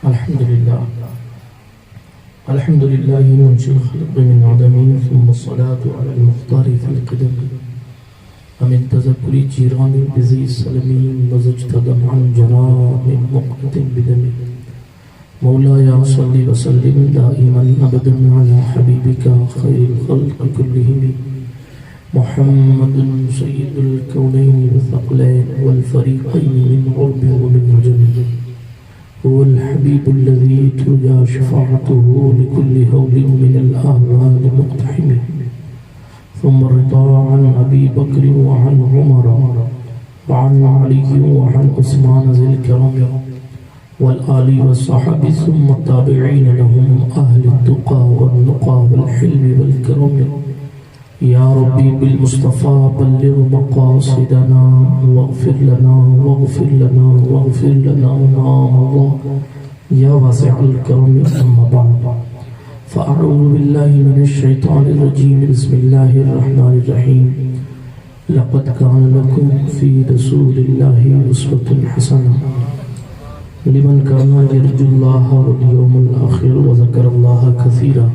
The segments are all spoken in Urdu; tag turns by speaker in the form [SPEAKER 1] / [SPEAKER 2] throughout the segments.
[SPEAKER 1] الحمد لله منشئ الخلق من عدم ثم الصلاة على المختار في القدم ومن تذكر جيران بذي السلمين وزجت دمعا جرى من مقت بدم مولاي صل وسلم دائما أبدا على حبيبك خير الخلق كلهم محمد سيد الكونين والثقلين والفريقين من عرب ومن عجم هو الحبيب الذي ترجى شفاعته لكل هول من الآهوال مقتحم ثم الرضا عن أبي بكر وعن عمر وعن علي وعن عثمان ذي الكرم والآل والصحب ثم التابعين لهم أهل التقى والنقى والحلم والكرم يا ربي بالمصطفى بلغ مقاصدنا واغفر لنا واغفر لنا واغفر لنا الله يا واسع الكرم أما بعد فأعوذ بالله من الشيطان الرجيم بسم الله الرحمن الرحيم لقد كان لكم في رسول الله أسوة حسنة لمن كان يرجو الله واليوم الآخر وذكر الله كثيرا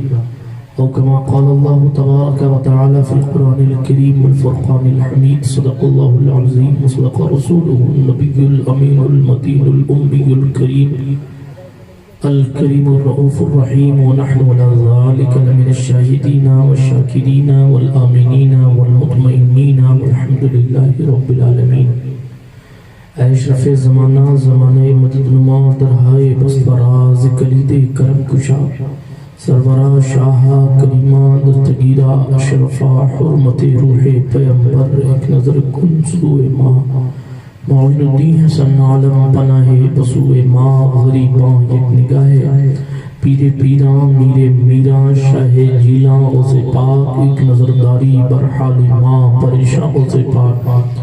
[SPEAKER 1] أو كما قال الله تبارك وتعالى في القرآن الكريم والفرقان الحميد صدق الله العظيم وصدق رسوله النبي الأمين المتين الأمي الكريم الرؤوف الرحيم ونحن على ذلك لمن الشاهدين والشاكرين والآمنين والمطمئنين والحمد لله رب العالمين اشرف زمانہ زمانہ مدد نما درہائے بس براز کلید کرم کشا سرورہ شاہ کریمہ دستگیرہ اشرفہ حرمت روح پیمبر ایک نظر کن سوئے ماں معین الدین حسن عالم پناہ بسوئے ماں غریباں یک نگاہ پیر پیران میرے میران شاہ جیلان غز پاک ایک نظرداری برحال ماں پریشان غز پاک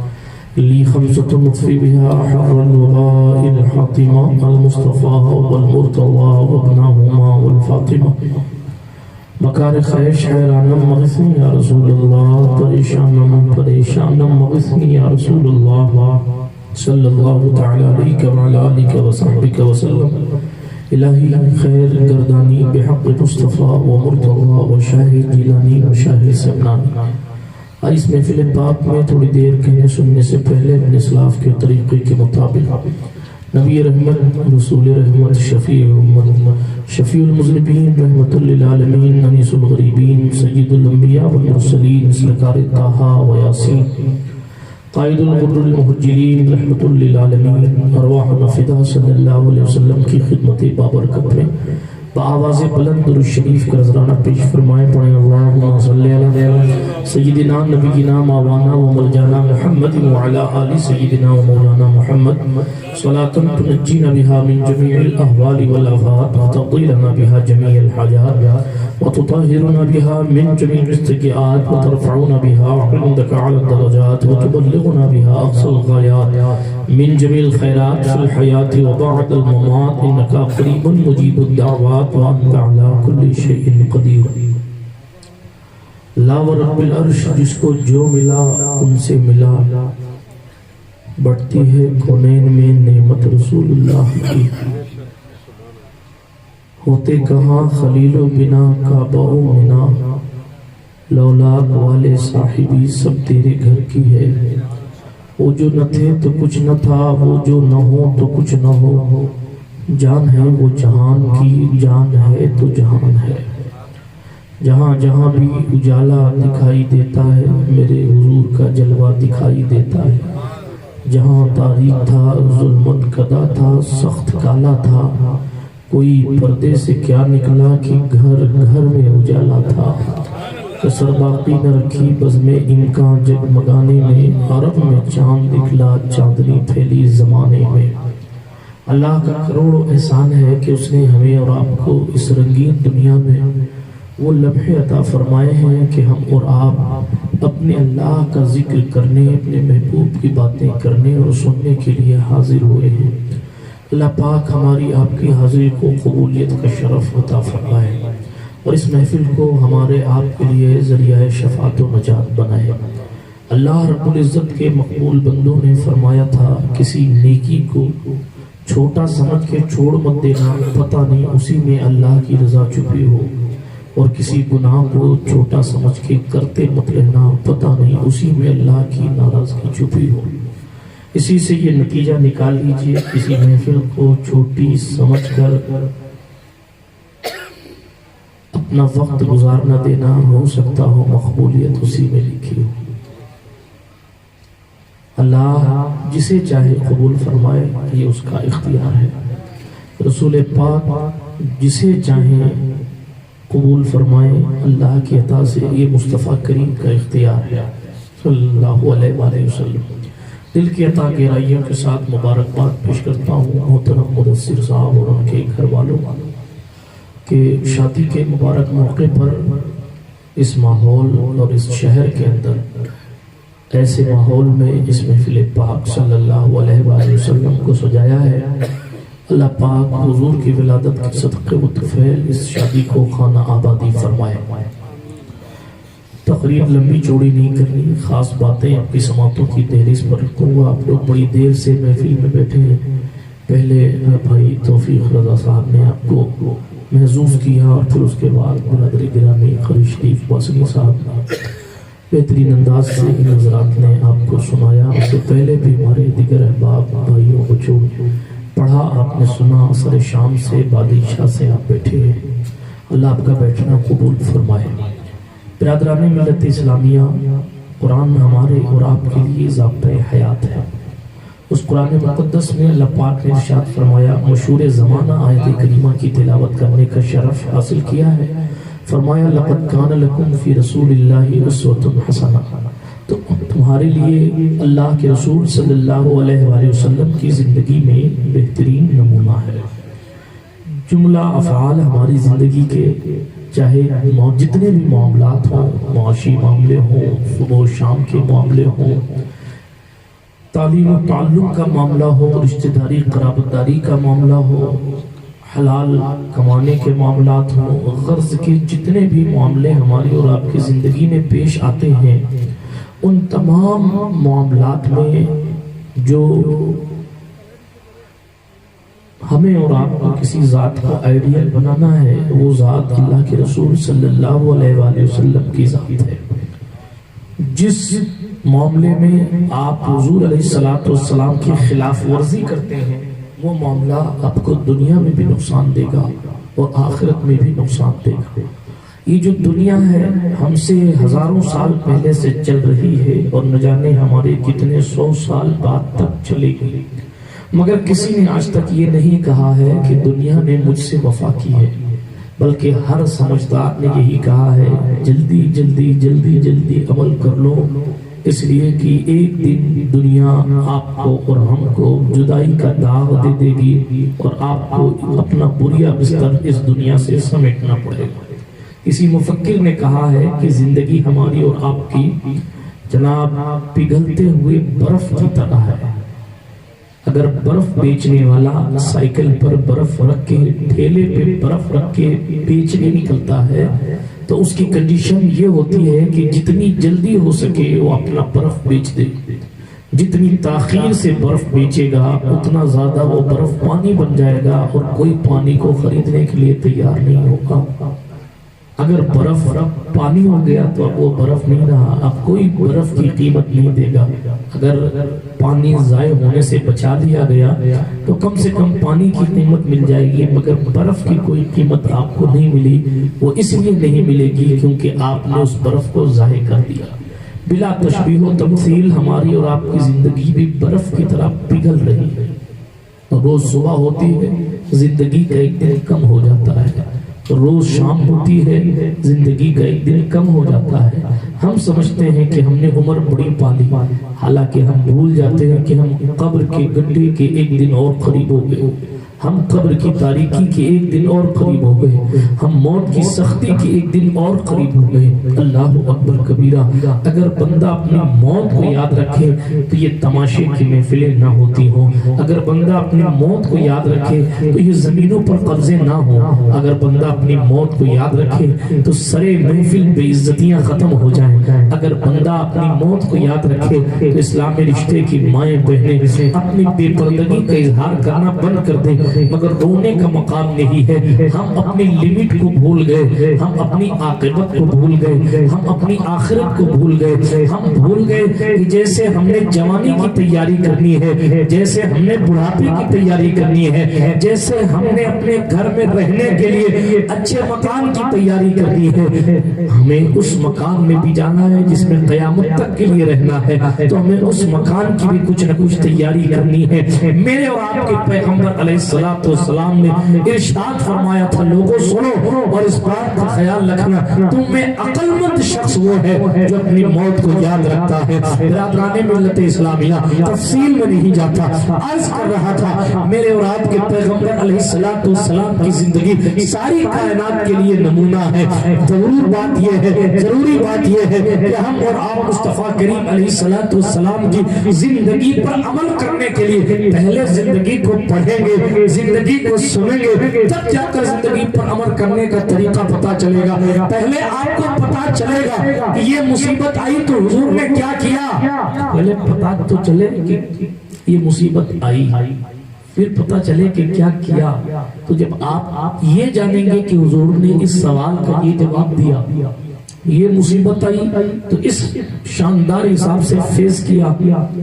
[SPEAKER 1] لی خمسة مطفی بها حر الوباء الحاطمة المصطفى والمرتضى وابناهما والفاطمة مکار خیش حیرانم مغثنی یا رسول اللہ پریشانم مغثنی یا رسول اللہ صلی اللہ تعالی علیہ وعلی آلہ وصحبہ وسلم الہی خیر گردانی بحق مصطفیٰ ومرتضى وشاہ جیلانی وشاہ سمنانی۔ اس محفل پاک میں تھوڑی دیر کہنے سننے سے پہلے اپنے اسلاف کے طریقے کے مطابق نبی رحمت رسول رحمت شفیع المذنبین رحمت للعالمین انیس الغریبین سید الانبیاء والمرسلین سرکار طٰہٰ و یاسین قائد الغر المہجرین رحمت للعالمین ارواحنا فدا صلی اللہ علیہ وسلم کی خدمت بابرکت میں بآواز بلند درود شریف کا نذرانہ پیش فرمائیں پڑھیں اللہم صلی علی سیدنا نبینا مولانا و ملجانا محمد وعلی آل سیدنا و مولانا محمد صلاة تنجینا بها من جميع الأهوال والآفات وتقضي لنا بها جميع الحاجات وتطهرنا بها من جميع السيئات وترفعنا بها عندك على الدرجات وتبلغنا بها أقصى الغايات من جميع الخيرات في الحياة وبعد الممات إنك قريب مجيب الدعوات وأنت على كل شيء قدير۔ لا ورب العرش جس کو جو ملا ان سے ملا، بڑھتی ہے کونین میں نعمت رسول اللہ کی، ہوتے کہاں خلیل و بنا کعبہ و منا، لولاک والے صاحبی سب تیرے گھر کی ہے، وہ جو نہ تھے تو کچھ نہ تھا، وہ جو نہ ہو تو کچھ نہ ہو، جان ہے وہ جہان کی، جان ہے تو جہان ہے، جہاں جہاں بھی اجالا دکھائی دیتا ہے میرے حضور کا جلوہ دکھائی دیتا ہے، جہاں تاریک تھا ظلمت کدا تھا سخت کالا تھا، کوئی پردے سے کیا نکلا کہ گھر گھر میں اجالا تھا، کسر باقی نہ رکھی بزم امکان جگمگانے میں، عرب میں چاند نکلا چاندنی پھیلی زمانے میں۔ اللہ کا کروڑوں احسان ہے کہ اس نے ہمیں اور آپ کو اس رنگین دنیا میں وہ لمحے عطا فرمائے ہیں کہ ہم اور آپ اپنے اللہ کا ذکر کرنے، اپنے محبوب کی باتیں کرنے اور سننے کے لیے حاضر ہوئے ہیں۔ اللہ پاک ہماری آپ کی حاضری کو قبولیت کا شرف عطا فرمائے اور اس محفل کو ہمارے آپ کے لیے ذریعہ شفاعت و نجات بنائے۔ اللہ رب العزت کے مقبول بندوں نے فرمایا تھا کسی نیکی کو چھوٹا سمجھ کے چھوڑ مت دینا، پتہ نہیں اسی میں اللہ کی رضا چھپی ہو، اور کسی گناہ کو چھوٹا سمجھ کے کرتے مت رہنا، پتہ نہیں اسی میں اللہ کی ناراضگی چھپی ہو۔ اسی سے یہ نتیجہ نکال لیجئے، کسی محفل کو چھوٹی سمجھ کر اپنا وقت گزارنا دینا، ہو سکتا ہو مقبولیت اسی میں لکھی ہو۔ اللہ جسے چاہے قبول فرمائے، یہ اس کا اختیار ہے۔ رسول پاک جسے چاہے قبول فرمائے، اللہ کی عطا سے یہ مصطفیٰ کریم کا اختیار ہے صلی اللہ علیہ وآلہ وسلم۔ دل کی عطا گہرائیوں کے ساتھ مبارکباد پیش کرتا ہوں محترم مدثر صاحب اور ان کے گھر والوں کہ شادی کے مبارک موقع پر اس ماحول اور اس شہر کے اندر ایسے ماحول میں اس محفل پاک صلی اللہ علیہ وآلہ وسلم کو سجایا ہے۔ اللہ پاک حضور کی ولادت کے صدقے و طفیل اس شادی کو خانہ آبادی فرمائے۔ تقریر لمبی چوڑی نہیں کرنی، خاص باتیں آپ کی سماعتوں کی دہلیز پر رکھوں گا۔ آپ لوگ بڑی دیر سے محفل میں بیٹھے ہیں، پہلے بھائی توفیق رضا صاحب نے آپ کو محظوظ کیا، اور پھر اس کے بعد برادری گرامی قاری شریف باسری صاحب بہترین انداز سے ان حضرات نے آپ کو سنایا۔ اس سے پہلے بھی ہمارے دیگر احباب بھائیوں بچوں پڑھا، آپ نے سنا، اثر شام سے بادشاہ سے آپ بیٹھے ہیں۔ اللہ آپ کا بیٹھنا قبول فرمائے۔ برادران ملت اسلامیہ، قرآن ہمارے اور آپ کے لیے ضابطۂ حیات ہے۔ اس قرآن مقدس میں اللہ پاک نے ارشاد فرمایا، مشہور زمانہ آیت کریمہ کی تلاوت کرنے کا شرف حاصل کیا ہے۔ فرمایا لقد کان لکم فی رسول اللہ اسوۃ حسنہ، تو تمہارے لیے اللہ کے رسول صلی اللہ علیہ وآلہ وسلم کی زندگی میں بہترین نمونہ ہے۔ جملہ افعال ہماری زندگی کے چاہے جتنے بھی معاملات ہوں، معاشی معاملے ہوں، صبح و شام کے معاملے ہوں، تعلیم و تعلم کا معاملہ ہو، رشتہ داری قرابت داری کا معاملہ ہو، حلال کمانے کے معاملات ہوں، غرض کے جتنے بھی معاملے ہماری اور آپ کی زندگی میں پیش آتے ہیں، ان تمام معاملات میں جو ہمیں اور آپ کو کسی ذات کو آئیڈیل بنانا ہے، وہ ذات اللہ کے رسول صلی اللہ علیہ وآلہ وسلم کی ذات ہے۔ جس معاملے میں آپ حضور علیہ السلام کی خلاف ورزی کرتے ہیں، وہ معاملہ آپ کو دنیا میں بھی نقصان دے گا اور آخرت میں بھی نقصان دے گا۔ یہ جو دنیا ہے ہم سے ہزاروں سال پہلے سے چل رہی ہے، اور نہ جانے ہمارے کتنے 100 سال بعد تک چلے گی، مگر کسی نے آج تک یہ نہیں کہا ہے کہ دنیا نے مجھ سے وفا کی ہے، بلکہ ہر سمجھدار نے یہی کہا ہے جلدی جلدی جلدی جلدی عمل کر لو، اس لیے کہ ایک دن دنیا آپ کو اور ہم کو جدائی کا داغ دے دے گی، اور آپ کو اپنا بوریا بستر اس دنیا سے سمیٹنا پڑے گا۔ کسی مفکر نے کہا ہے کہ زندگی ہماری اور آپ کی جناب پگھلتے ہوئے برف کی طرح ہے۔ اگر برف بیچنے والا سائیکل پر برف رکھ کے، ٹھیلے پہ برف رکھ کے بیچنے نکلتا ہے، تو اس کی کنڈیشن یہ ہوتی ہے کہ جتنی جلدی ہو سکے وہ اپنا برف بیچ دے، جتنی تاخیر سے برف بیچے گا اتنا زیادہ وہ برف پانی بن جائے گا، اور کوئی پانی کو خریدنے کے لیے تیار نہیں ہوگا۔ اگر برف پانی ہو گیا تو اب وہ برف نہیں رہا، اب کوئی برف کی قیمت نہیں دے گا۔ اگر پانی ضائع ہونے سے بچا دیا گیا تو کم سے کم پانی کی قیمت مل جائے گی، مگر برف کی کوئی قیمت آپ کو نہیں ملی۔ وہ اس لیے نہیں ملے گی کیونکہ آپ نے اس برف کو ضائع کر دیا۔ بلا تشبیہ و تمثیل ہماری اور آپ کی زندگی بھی برف کی طرح پگھل رہی ہے، روز صبح ہوتی ہے زندگی کا ایک دن کم ہو جاتا ہے، روز شام ہوتی ہے زندگی کا ایک دن کم ہو جاتا ہے۔ ہم سمجھتے ہیں کہ ہم نے عمر بڑی پالی، حالانکہ ہم بھول جاتے ہیں کہ ہم قبر کے گڈھے کے ایک دن اور قریب ہو گئے۔ ہم قبر کی تاریکی کے ایک دن اور قریب ہو گئے، ہم موت کی سختی کے ایک دن اور قریب ہو گئے۔ اللہ اکبر کبیرہ۔ اگر بندہ اپنی موت کو یاد رکھے تو یہ تماشے کی محفلیں نہ ہوتی ہوں، اگر بندہ اپنی موت کو یاد رکھے تو یہ زمینوں پر قبضے نہ ہوں، اگر بندہ اپنی موت کو یاد رکھے تو سرے محفل بے عزتیاں ختم ہو جائیں، اگر بندہ اپنی موت کو یاد رکھے تو اسلامی رشتے کی مائیں بہنیں اپنی بے پردگی کا اظہار کرنا بند کر دیں۔ مگر رونے کا مقام نہیں ہے، ہم اپنی لمٹ کو بھول گئے، ہم اپنی عاقبت کو بھول گئے، ہم اپنی آخرت کو بھول گئے، ہم بھول گئے کہ جیسے ہم نے جوانی کی تیاری کرنی ہے، جیسے ہم نے بڑھاپے کی تیاری کرنی ہے، جیسے ہم نے اپنے گھر میں رہنے کے لیے اچھے مکان کی تیاری کرنی ہے، ہمیں اس مکان میں بھی جانا ہے جس میں قیامت تک کے لیے رہنا ہے، تو ہمیں اس مکان کی بھی کچھ نہ کچھ تیاری کرنی ہے۔ میرے اور آپ کے پیغمبر علیہ السلام نے ارشاد فرمایا تھا، لوگوں سنو اور اس بات کا خیال رکھنا، تم میں عقل مند شخص وہ ہے جو اپنی موت کو یاد رکھتا ہے۔ برادران ملت اسلامیہ، تفصیل میں نہیں جاتا، عرض کر رہا تھا میرے اور آپ کے پیغمبر علیہ السلام کی زندگی ساری کائنات کے لیے نمونہ ہے۔ ضروری بات یہ ہے کہ ہم اور آپ مصطفیٰ کریم علیہ السلام کی زندگی پر عمل کرنے کے لیے پہلے زندگی کو پڑھیں گے، زندگی کو سنیں گے، تب جا کر زندگی پر عمل کرنے کا طریقہ پتا چلے گا۔ پہلے آپ کو پتا چلے گا کہ یہ مصیبت آئی تو حضور نے کیا کیا، پہلے پتا تو چلے کہ یہ مصیبت آئی، پھر پتا چلے کہ کیا کیا۔ تو جب آپ یہ جانیں گے کہ حضور نے اس سوال کا یہ جواب دیا، یہ مصیبت آئی تو اس شاندار حساب سے فیس کیا،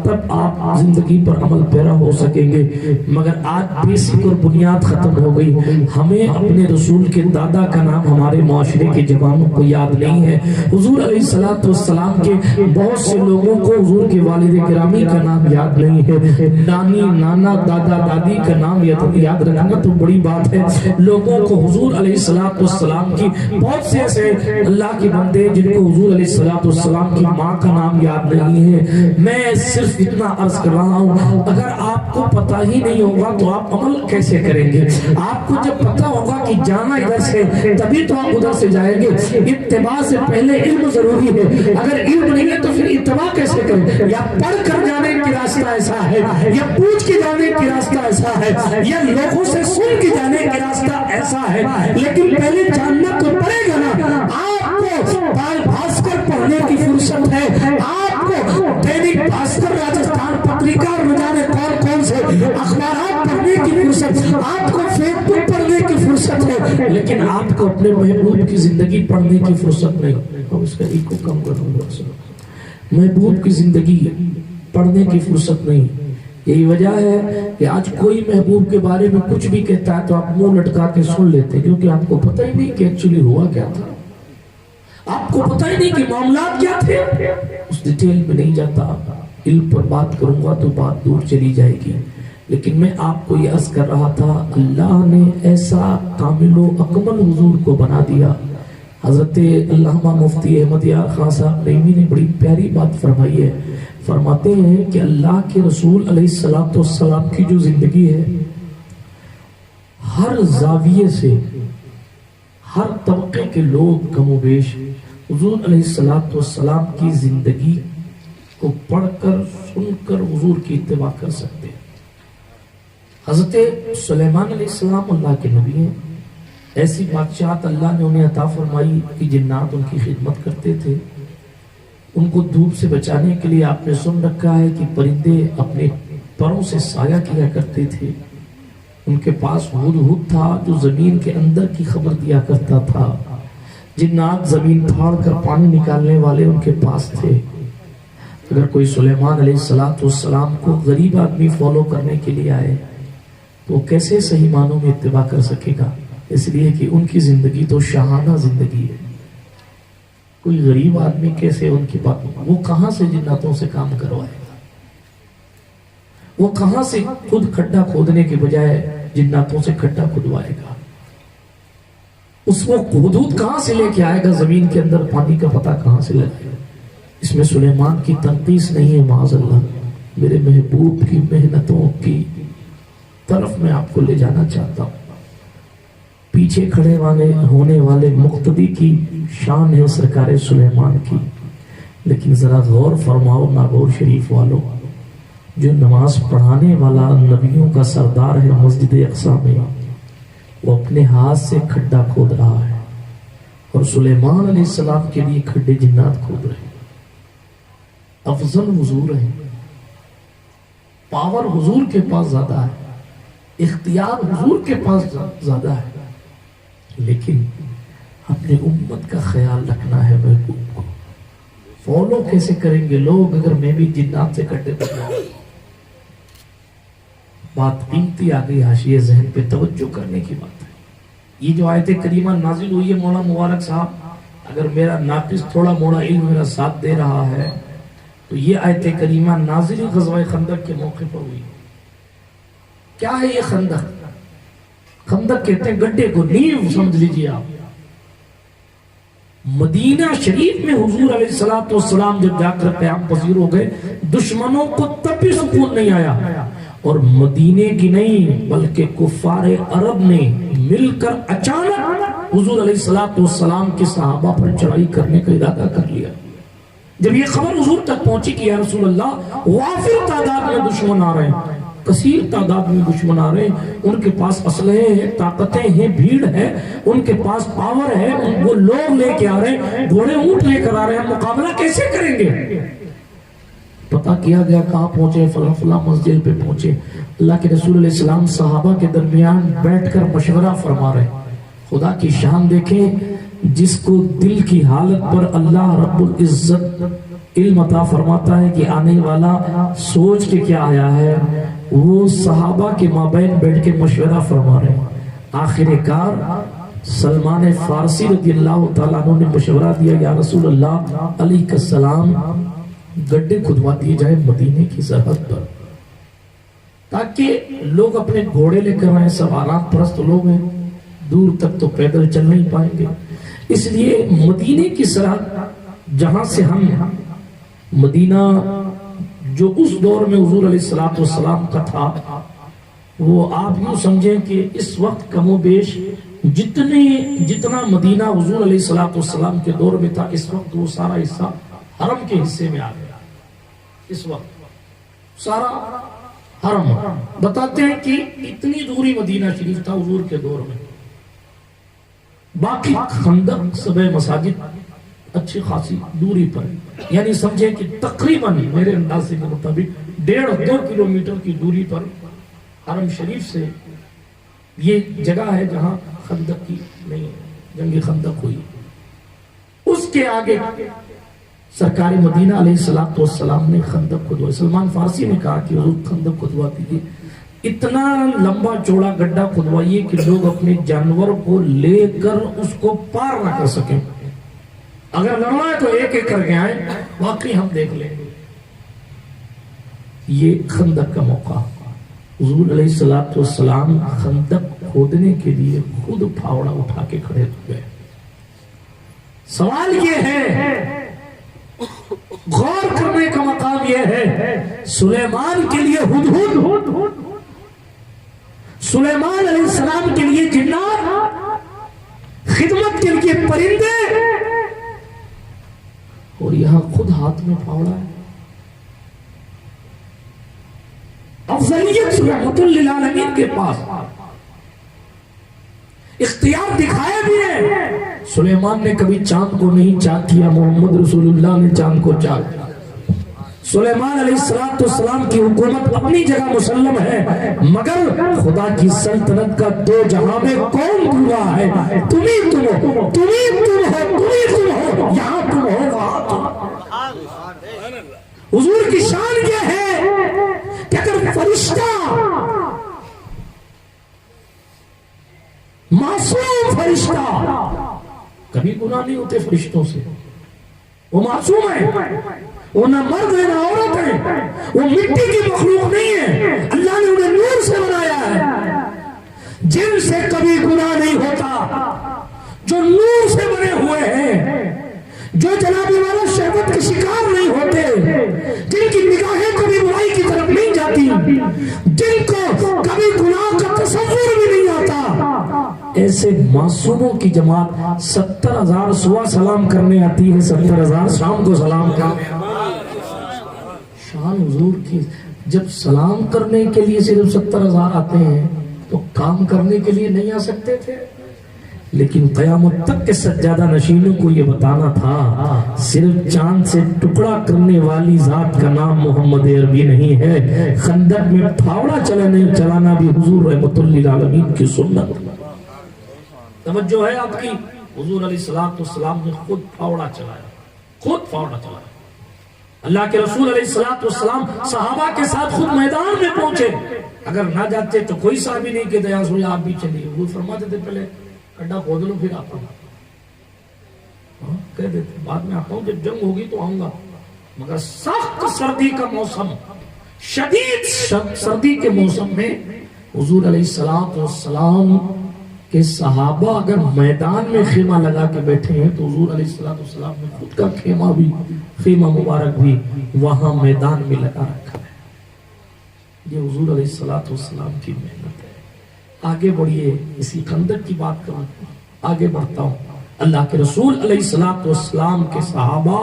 [SPEAKER 1] تب آپ زندگی پر عمل پیرا ہو سکیں گے۔ مگر آج بیسک اور بنیاد ختم ہو گئی، ہمیں اپنے رسول کے دادا کا نام ہمارے معاشرے کے جوانوں کو یاد نہیں ہے، حضور علیہ السلام کے بہت سے لوگوں کو حضور کے والد گرامی کا نام یاد نہیں ہے، نانی نانا دادا دادی کا نام یاد رکھنا تو بڑی بات ہے۔ لوگوں کو حضور علیہ السلام کی بہت سے ایسے اللہ کے بندے جن کو حضور علیہ السلام کی ماں کا نام یاد نہیں ہے۔ میں صرف اتنا عرض کر رہا ہوں، اگر آپ کو پتہ ہی نہیں ہوگا تو آپ عمل کیسے کریں گے؟ آپ کو جب پتہ ہوگا کہ جانا ادھر سے تبھی تو آپ ادھر سے جائیں گے۔ اتباع سے پہلے علم ضروری ہے، اگر علم نہیں ہے تو پھر اتباع کیسے کریں؟ یا پڑھ کر جانے کی راستہ ایسا ہے، یا پوچھ کے جانے کی راستہ ایسا ہے، یا لوگوں سے سن کے جانے کی راستہ ایسا ہے، لیکن پہلے جاننا تو پڑے گا نا۔ آپ کو بال بھاسکر پڑھنے کی فرصت ہے، آپ کو دینک بھاسکر راجستھان پتریکا اور روزانہ کون سے اخبارات پڑھنے کی فرصت، آپ کو فیس بک پڑھنے کی فرصت ہے، لیکن آپ کو اپنے محبوب کی زندگی پڑھنے کی فرصت نہیں۔ اب اس کا ایک کم کروں گا، محبوب کی زندگی پڑھنے کی فرصت نہیں۔ یہی وجہ ہے کہ آج کوئی محبوب کے بارے میں کچھ بھی کہتا ہے تو آپ منہ لٹکا کے سن لیتے، کیونکہ آپ کو پتہ ہی نہیں کہ ایکچولی ہوا کیا تھا، آپ کو پتہ ہی نہیں کہ معاملات کیا تھے، اس ڈیٹیل میں نہیں جاتا۔ علم پر بات کروں گا تو بات دور چلی جائے گی، لیکن میں آپ کو یہ عرض کر رہا تھا، اللہ نے ایسا کامل و اکمل حضور کو بنا دیا۔ حضرت علامہ مفتی احمد یار خان صاحب نعیمی نے بڑی پیاری بات فرمائی ہے، فرماتے ہیں کہ اللہ کے رسول علیہ السلام کی جو زندگی ہے، ہر زاویے سے ہر طبقے کے لوگ کم و بیش حضور علیہ السلام کی زندگی کو پڑھ کر سن کر حضور کی اتباع کر سکتے ہیں۔ حضرت سلیمان علیہ السلام اللہ کے نبی ہیں، ایسی بادشاہت اللہ نے انہیں عطا فرمائی کہ جنات ان کی خدمت کرتے تھے، ان کو دھوپ سے بچانے کے لیے آپ نے سن رکھا ہے کہ پرندے اپنے پروں سے سایہ کیا کرتے تھے، ان کے پاس ہدہد تھا جو زمین کے اندر کی خبر دیا کرتا تھا، جنات زمین پھاڑ کر پانی نکالنے والے ان کے پاس تھے۔ اگر کوئی سلیمان علیہ السلام کو غریب آدمی فالو کرنے کے لیے آئے تو وہ کیسے صحیح معنوں میں اتباع کر سکے گا؟ اس لیے کہ ان کی زندگی تو شاہانہ زندگی ہے۔ کوئی غریب آدمی کیسے ان کی بات، وہ کہاں سے جناتوں سے کام کروائے گا؟ وہ کہاں سے خود کھڈا کھودنے کے بجائے جناتوں سے کھڈا کھدوائے گا؟ اس کو حدود کہاں سے لے کے آئے گا؟ زمین کے اندر پانی کا پتہ کہاں سے لگائے گا؟ اس میں سلیمان کی تنقیص نہیں ہے، معاذ اللہ، میرے محبوب کی محنتوں کی طرف میں آپ کو لے جانا چاہتا ہوں. پیچھے کھڑے ہونے والے مقتدی کی شان ہے سرکار سلیمان کی، لیکن ذرا غور فرماؤ ناگور شریف والوں، جو نماز پڑھانے والا نبیوں کا سردار ہے مسجد اقصی میں، وہ اپنے ہاتھ سے کھڈا کھود رہا ہے، اور سلیمان علیہ السلام کے لیے کھڈے جنات کھود رہے ہیں. افضل حضور ہے، پاور حضور کے پاس زیادہ ہے، اختیار حضور کے پاس زیادہ ہے، لیکن اپنی امت کا خیال رکھنا ہے. محبوب کو فالو کیسے کریں گے لوگ اگر میں بھی جنات سے کھڈے بجواؤں؟ بات قیمتی آ گئی، حاشیے ذہن پہ توجہ کرنے کی بات ہے. یہ جو آیت کریمہ نازل ہوئی ہے، مولانا مبارک صاحب اگر میرا ناقص تھوڑا موڑا علم میرا ساتھ دے رہا ہے تو یہ آیت کریمہ نازل غزوہ خندق کے موقع پر ہوئی. کیا ہے یہ خندق؟ خندق کہتے ہیں گڈھے کو، نیو سمجھ لیجیے آپ. مدینہ شریف میں حضور علیہ السلام جب جا کر قیام پذیر ہو گئے، دشمنوں کو تب بھی سکون نہیں آیا، اور مدینے کی نہیں بلکہ کفار عرب نے مل کر اچانک حضور علیہ السلام کے صحابہ پر چڑھائی کرنے کا ارادہ کر لیا. جب یہ خبر حضور تک پہنچی کہ یا رسول اللہ وافر تعداد میں دشمن آ رہے ہیں، کثیر تعداد میں دشمن آ رہے ہیں، ان کے پاس اسلحے ہیں، طاقتیں ہیں، بھیڑ ہے، ان کے پاس پاور ہے، وہ لوگ لے کے آ رہے ہیں، گھوڑے اونٹ لے کر آ رہے ہیں، مقابلہ کیسے کریں گے؟ پتہ کیا گیا کہاں پہنچے، فلاں فلاں مسجد پہ پہنچے. اللہ کے رسول علیہ السلام صحابہ کے درمیان بیٹھ کر مشورہ فرما رہے. خدا کی شان دیکھیں، جس کو دل کی حالت پر اللہ رب العزت علم عطا فرماتا ہے کہ آنے والا سوچ کے کیا آیا ہے، وہ صحابہ کے مابین بیٹھ کے مشورہ فرما رہے. آخر کار سلمان فارسی رضی اللہ تعالیٰ عنہ نے مشورہ دیا، یا رسول اللہ علیہ السلام گڈھے کھدوا دیے جائے مدینے کی سرحد پر، تاکہ لوگ اپنے گھوڑے لے کر آئیں. سوارات پرست لوگ ہیں، دور تک تو پیدل چل نہیں پائیں گے. اس لیے مدینے کی سرحد جہاں سے ہم مدینہ جو اس دور میں حضور علیہ السلام کا تھا، وہ آپ یوں سمجھیں کہ اس وقت کم و بیش جتنا مدینہ حضور علیہ السلام کے دور میں تھا، اس وقت وہ سارا حصہ حرم کے حصے میں آ گیا. اس وقت سارا حرم، بتاتے ہیں کہ اتنی دوری مدینہ شریف تھا حضور کے دور میں. باقی خندق سبع مساجد اچھی خاصی دوری پر، یعنی سمجھیں کہ تقریباً میرے انداز کے مطابق 1.5-2 کلومیٹر کی دوری پر حرم شریف سے یہ جگہ ہے جہاں خندق کی نہیں جنگ خندق ہوئی. اس کے آگے سرکار مدینہ علیہ السلام نے خندق کھدوائی. سلمان فارسی نے کہا کہ حضور خندق کھدوا دیجیے، اتنا لمبا چوڑا گڈھا کھدوائیے کہ لوگ اپنے جانور کو لے کر اس کو پار نہ کر سکیں. اگر لڑنا ہے تو ایک ایک کر کے آئیں، باقی ہم دیکھ لیں گے. یہ خندق کا موقع. حضور علیہ السلام خندق کھودنے کے لیے خود پھاوڑا اٹھا کے کھڑے ہوئے. سوال یہ ہے، غور کرنے کا مقام یہ ہے، سلیمان کے لیے ہدہد، سلیمان علیہ السلام کے لیے جنات، خدمت کے لیے پرندے، اور یہاں خود ہاتھ میں پھاوڑا ہے. افضلیت رحمت للعالمین کے پاس اختیار دکھایا بھی ہے. سلیمان نے کبھی چاند کو نہیں چاک کیا، محمد رسول اللہ نے چاند کو چاک کیا. سلیمان علیہ السلام کی حکومت اپنی جگہ مسلم ہے، مگر خدا کی سلطنت کا 2 جہاں میں کون پورا ہے؟ تم ہی تم ہو، تم ہی تم ہو، تم ہی تم ہو، یہاں تم ہو وہاں تم. حضور کی شان یہ ہے کہ اگر فرشتہ، معصوم فرشتہ، کبھی گناہ نہیں ہوتے فرشتوں سے، وہ معصوم ہے، وہ نہ مرد ہے نہ عورت ہے، وہ مٹی کی مخلوق نہیں ہے، اللہ نے انہیں نور سے بنایا ہے. جن سے کبھی گناہ نہیں ہوتا، جو نور سے بنے ہوئے ہیں، جو جنابی والا شہوت کے شکار نہیں ہوتے، جن کی نگاہیں کبھی برائی کی طرف نہیں جاتی، جن کو کبھی گناہ کا تصور بھی نہیں آتا، ایسے معصوموں کی جماعت 70,000 صبح سلام کرنے آتی ہے، 70,000 شام کو سلام کرنے آتی ہے۔ شان حضور کی، جب سلام کرنے کے لیے صرف 70,000 آتے ہیں تو کام کرنے کے لیے نہیں آ سکتے تھے؟ لیکن قیامت تک کے سجادہ نشینوں کو یہ بتانا تھا صرف چاند سے ٹکڑا کرنے والی ذات کا نام محمد عربی نہیں ہے، خندق میں پھاوڑا چلانا بھی حضور رحمت للعالمین کی سنت۔ توجہ ہے آپ کی، حضور علیہ السلام نے خود پھاوڑا چلایا۔ اللہ کے رسول علیہ السلام صحابہ کے ساتھ خود میدان میں پہنچے، اگر نہ جاتے تو کوئی صحابی نہیں کہ دیا سویا آپ بھی چلیے، حضور فرماتے تھے پہلے کڈا کھود لو پھر آتا ہوں، کہہ دیتے بعد میں آتا ہوں، جب جنگ ہوگی تو آؤں گا، مگر سخت سردی کا موسم، شدید سردی کے موسم میں حضور علیہ السلام کے صحابہ اگر میدان میں خیمہ لگا کے بیٹھے ہیں تو حضور علیہ السلام نے خود کا خیمہ مبارک بھی وہاں میدان میں لگا رکھا ہے۔ یہ حضور علیہ السلام کی محنت ہے۔ آگے بڑھئے، اسی خندق کی بات کروں، آگے بڑھتا ہوں۔ اللہ کے رسول علیہ السلام کے صحابہ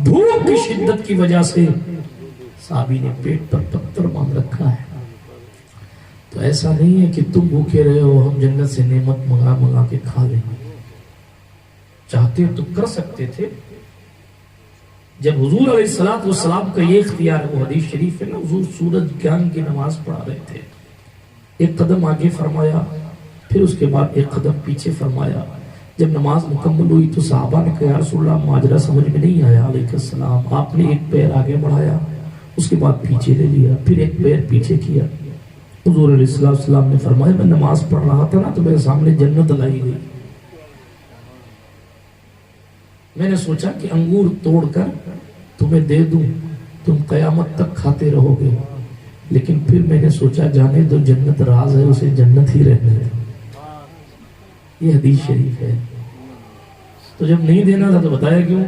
[SPEAKER 1] بھوک کی شدت کی وجہ سے صحابی نے پیٹ پر پتھر باندھ رکھا ہے، تو ایسا نہیں ہے کہ تم بھوکے رہے ہو ہم جنت سے نعمت منگا کے کھا لیں گے، چاہتے تو کر سکتے تھے۔ جب حضور علیہ السلام کا یہ اختیار ہے، وہ حدیث شریف ہے نا، حضور سورج گان کی نماز پڑھا رہے تھے، ایک قدم آگے فرمایا، پھر اس کے بعد ایک قدم پیچھے فرمایا۔ جب نماز مکمل ہوئی تو صحابہ نے کہا یا رسول اللہ ماجرہ سمجھ میں نہیں آیا علیہ السلام، آپ نے ایک پیر آگے بڑھایا، اس کے بعد پیچھے لے لیا، پھر ایک پیر پیچھے کیا۔ حضور علیہ السلام نے فرمایا میں نماز پڑھ رہا تھا نا تو میرے سامنے جنت لائی گئی، میں نے سوچا کہ انگور توڑ کر تمہیں دے دوں، تم قیامت تک کھاتے رہو گے، لیکن پھر میں نے سوچا جانے دو، جنت راز ہے، اسے جنت ہی رہنے دو۔ یہ حدیث شریف ہے۔ تو جب نہیں دینا تھا تو بتایا کیوں؟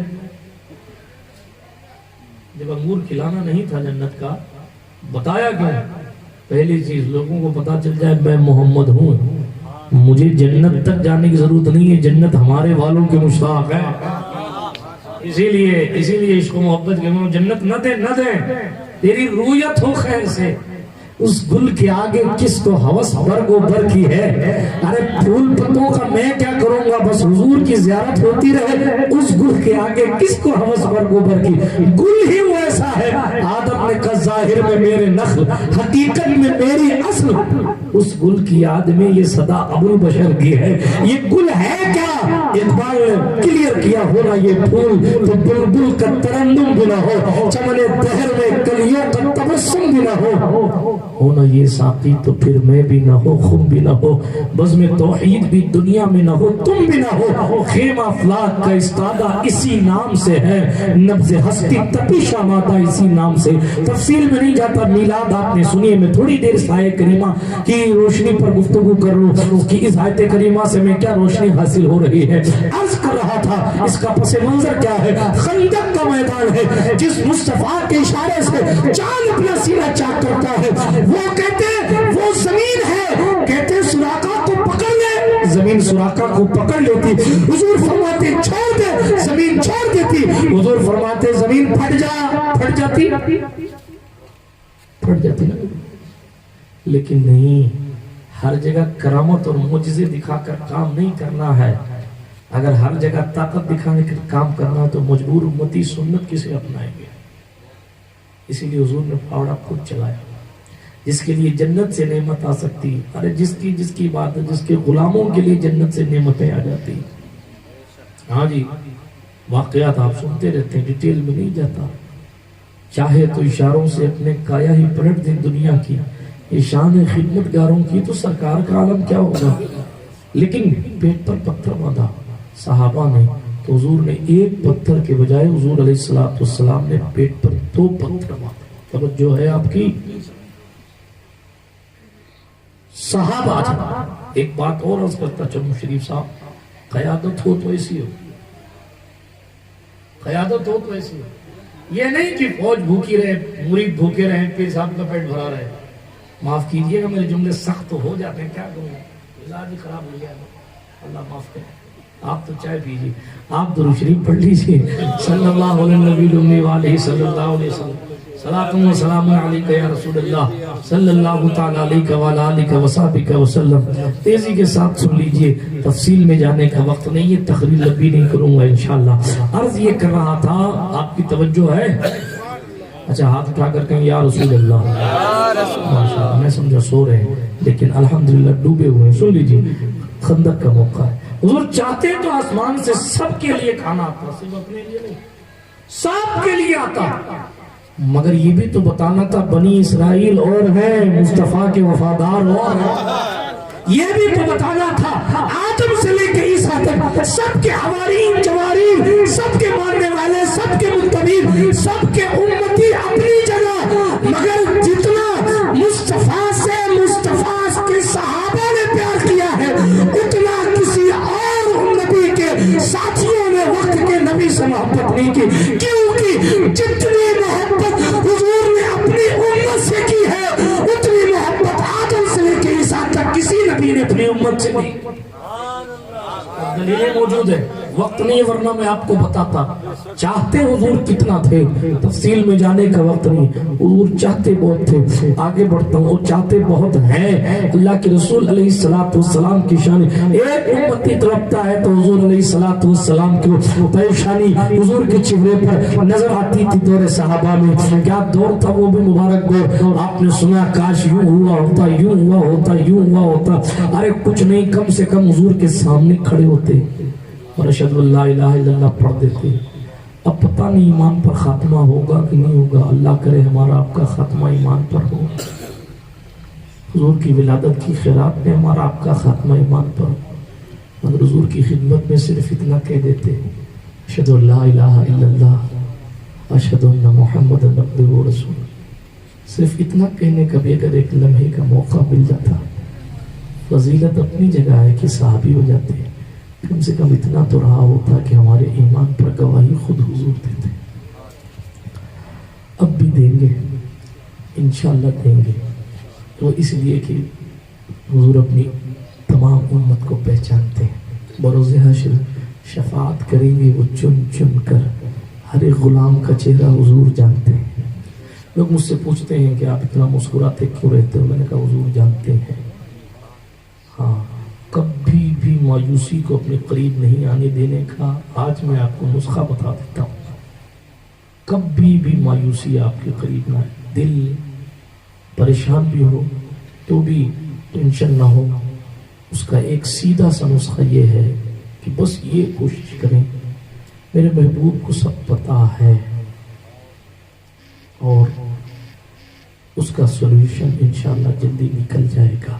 [SPEAKER 1] جب انگور کھلانا نہیں تھا جنت کا، بتایا کیوں؟ پہلی چیز لوگوں کو پتا چل جائے میں محمد ہوں، مجھے جنت تک جانے کی ضرورت نہیں ہے، جنت ہمارے والوں کے مشتاق ہے۔ اسی لیے عشق و محبت کے جنت نہ دیں، تیری رویت ہو خیر سے۔ اس گل کے آگے کس کو ہوس برگ و بر کی ہے، ارے پھول پتوں کا میں کیا کروں گا، بس حضور کی زیارت ہوتی رہے۔ اس گل کے آگے کس کو ہوس برگ و بر کی، گل ہی وہ ایسا ہے، آدم نے کہا ظاہر میں میرے نخل، حقیقت میں میری اصل۔ اس گل کی یاد میں یہ صدا ابوالبشر کی ہے۔ یہ گل ہے کیا؟ اقبال نے کلیئر کیا، ہونا یہ پھول تو بلبل کا ترنم بھی نہ ہو، چمن دہر میں کلیوں کا تبسم بھی نہ ہو، ہونا یہ ساقی تو پھر میں بھی نہ ہو، خم بھی نہ ہو، بزم توحید بھی دنیا میں نہ ہو، تم بھی نہ ہو۔ خیمہ افلاک کا استادہ اسی نام سے ہے، نبض ہستی تپش آمادہ اسی نام سے۔ تفصیل میں نہیں جاتا، میلاد آپ نے سنیے، میں تھوڑی دیر سائے کریمہ کی روشنی پر گفتگو کر لوں کہ اس آیت کریمہ سے میں کیا روشنی حاصل ہو رہی ہے۔ عرض کر رہا تھا اس کا پس منظر کیا ہے، خندق کا میدان ہے، جس مصطفیٰ کے اشارے سے چاند اپنا سینہ چاک کرتا ہے، وہ کہتے وہ زمین ہے، کہتے سراقہ کو پکڑ لے، زمین سراقہ کو پکڑ لیتی، حضور فرماتے چھوڑ دے، زمین چھوڑ دیتی، حضور فرماتے زمین پھٹ جاتی نا۔ لیکن نہیں، ہر جگہ کرامت اور معجزے دکھا کر کام نہیں کرنا ہے۔ اگر ہر جگہ طاقت دکھانے کا کام کرنا ہے تو مجبور امتی سنت کسے اپنائیں گے؟ اسی لیے حضور نے پھاوڑا خود چلایا، جس کے لیے جنت سے نعمت آ سکتی، ارے جس کی بات ہے، جس کے غلاموں کے لیے جنت سے نعمتیں آ جاتی۔ ہاں جی، واقعات آپ سنتے رہتے ہیں، ڈیٹیل میں نہیں جاتا، چاہے تو اشاروں سے اپنے کایا ہی پلٹ دیں دنیا کی، یہ شان خدمت گاروں کی تو سرکار کا عالم کیا ہوگا۔ لیکن پیٹ پر پتھر باندھا صحابہ نے، تو حضور نے ایک پتھر کے بجائے حضور علیہ السلام نے پیٹ پر 2 پتھر باندھا۔ توجہ ہے آپ کی؟ صحابہ، ایک بات اور عرض کرتا چلوں شریف صاحب، قیادت ہو تو ایسی ہو، قیادت ہو تو ایسی ہو. یہ نہیں کہ فوج بھوکی رہے، مرید بھوکے رہے، پیر صاحب کا پیٹ بھرا رہے. معاف کیجئے گا میرے جملے سخت تو ہو جاتے ہیں، کیا کروں گا، مزاج ہی خراب ہو گیا ہے. اللہ معاف کرے. آپ تو چائے پیجیے، آپ درود شریف پڑھ لیجیے. صلی اللہ علیہ نبی الامی وآلہ صلی اللہ علیہ وسلم. صلاۃ و سلام علیک یا رسول اللہ صلی اللہ تعالی علیہ وعلی آلہ وصحبہ وسلم. تیزی کے ساتھ سن لیجئے، تفصیل میں جانے کا وقت نہیں ہے، تقریر لمبی نہیں کروں گا انشاءاللہ. عرض یہ کر رہا تھا، آپ کی توجہ ہے؟ اچھا ہاتھ اٹھا کر کہیں یا رسول اللہ. ماشاءاللہ، میں سمجھا سو رہے ہیں لیکن الحمدللہ ڈوبے ہوئے ہیں. سن لیجئے، خندق کا موقع ہے. حضور چاہتے تو آسمان سے سب کے لیے کھانا آتا، صرف اپنے لیے نہیں، سب کے لیے آتا. مگر یہ بھی تو بتانا تھا بنی اسرائیل اور ہیں، مصطفیٰ کے وفادار اور ہیں. یہ بھی تو بتانا تھا آدم سے لے کے عیسیٰ تک سب کے حوارین جوارین، سب کے ماننے والے، سب کے متبعین، سب کے امتی اپنی جگہ. مگر جتنا مصطفیٰ سے مصطفیٰ کے صحابہ نے پیار کیا ہے، اتنا کسی اور نبی کے ساتھیوں نے وقت کے نبی سے محبت نہیں کی. کیونکہ جتنی محبت حضور نے اپنی امت سے کی ہے، اتنی محبت آدم سے لے کے عیسیٰ تک کسی نبی نے اپنی امت سے کی. دلیلیں موجود ہیں، وقت نہیں ورنہ میں آپ کو بتاتا. چاہتے حضور کتنا تھے، تفصیل میں جانے کا وقت نہیں. حضور چاہتے بہت تھے. آگے بڑھتا ہوں، وہ چاہتے بہت ہیں. اللہ کے رسول علیہ السلام کی شان ایک امتی تڑپتا ہے تو حضور علیہ السلام کی پریشانی حضور کے چہرے پر نظر آتی تھی. دور صحابہ میں کیا دور تھا، وہ بھی مبارک دور. آپ نے سنا کاش یوں ہوا ہوتا، یوں ہوا ہوتا، یوں ہوا ہوتا. ارے کچھ نہیں، کم سے کم حضور کے سامنے کھڑے ہوتے اور اشہد ان لا الہ الا اللہ پڑھ دیتے. اب پتہ نہیں ایمان پر خاتمہ ہوگا کہ نہیں ہوگا. اللہ کرے ہمارا آپ کا خاتمہ ایمان پر ہو. حضور کی ولادت کی خیرات میں ہمارا آپ کا خاتمہ ایمان پر ہو. مگر حضور کی خدمت میں صرف اتنا کہہ دیتے، اشہد ان لا الہ الا اللہ اشہد ان محمد عبدہ و رسول. صرف اتنا کہنے کا بھی اگر ایک لمحے کا موقع مل جاتا، فضیلت اپنی جگہ ہے کہ صحابی ہو جاتے. کم سے کم اتنا تو رہا ہوتا کہ ہمارے ایمان پر گواہی خود حضور دیتے. اب بھی دیں گے انشاءاللہ، دیں گے. تو اس لیے کہ حضور اپنی تمام امت کو پہچانتے ہیں. بروز حشر شفاعت کریں گے وہ چن چن کر، ہر ایک غلام کا چہرہ حضور جانتے ہیں. لوگ مجھ سے پوچھتے ہیں کہ آپ اتنا مسکراتے کیوں رہتے ہو؟ میں نے کہا حضور جانتے ہیں. ہاں، کبھی بھی مایوسی کو اپنے قریب نہیں آنے دینے کا آج میں آپ کو نسخہ بتا دیتا ہوں. کبھی بھی مایوسی آپ کے قریب نہ آئے. دل پریشان بھی ہو تو بھی ٹینشن نہ ہو. اس کا ایک سیدھا سا نسخہ یہ ہے کہ بس یہ کوشش کریں، میرے محبوب کو سب پتا ہے اور اس کا سولوشن انشاءاللہ جلدی نکل جائے گا.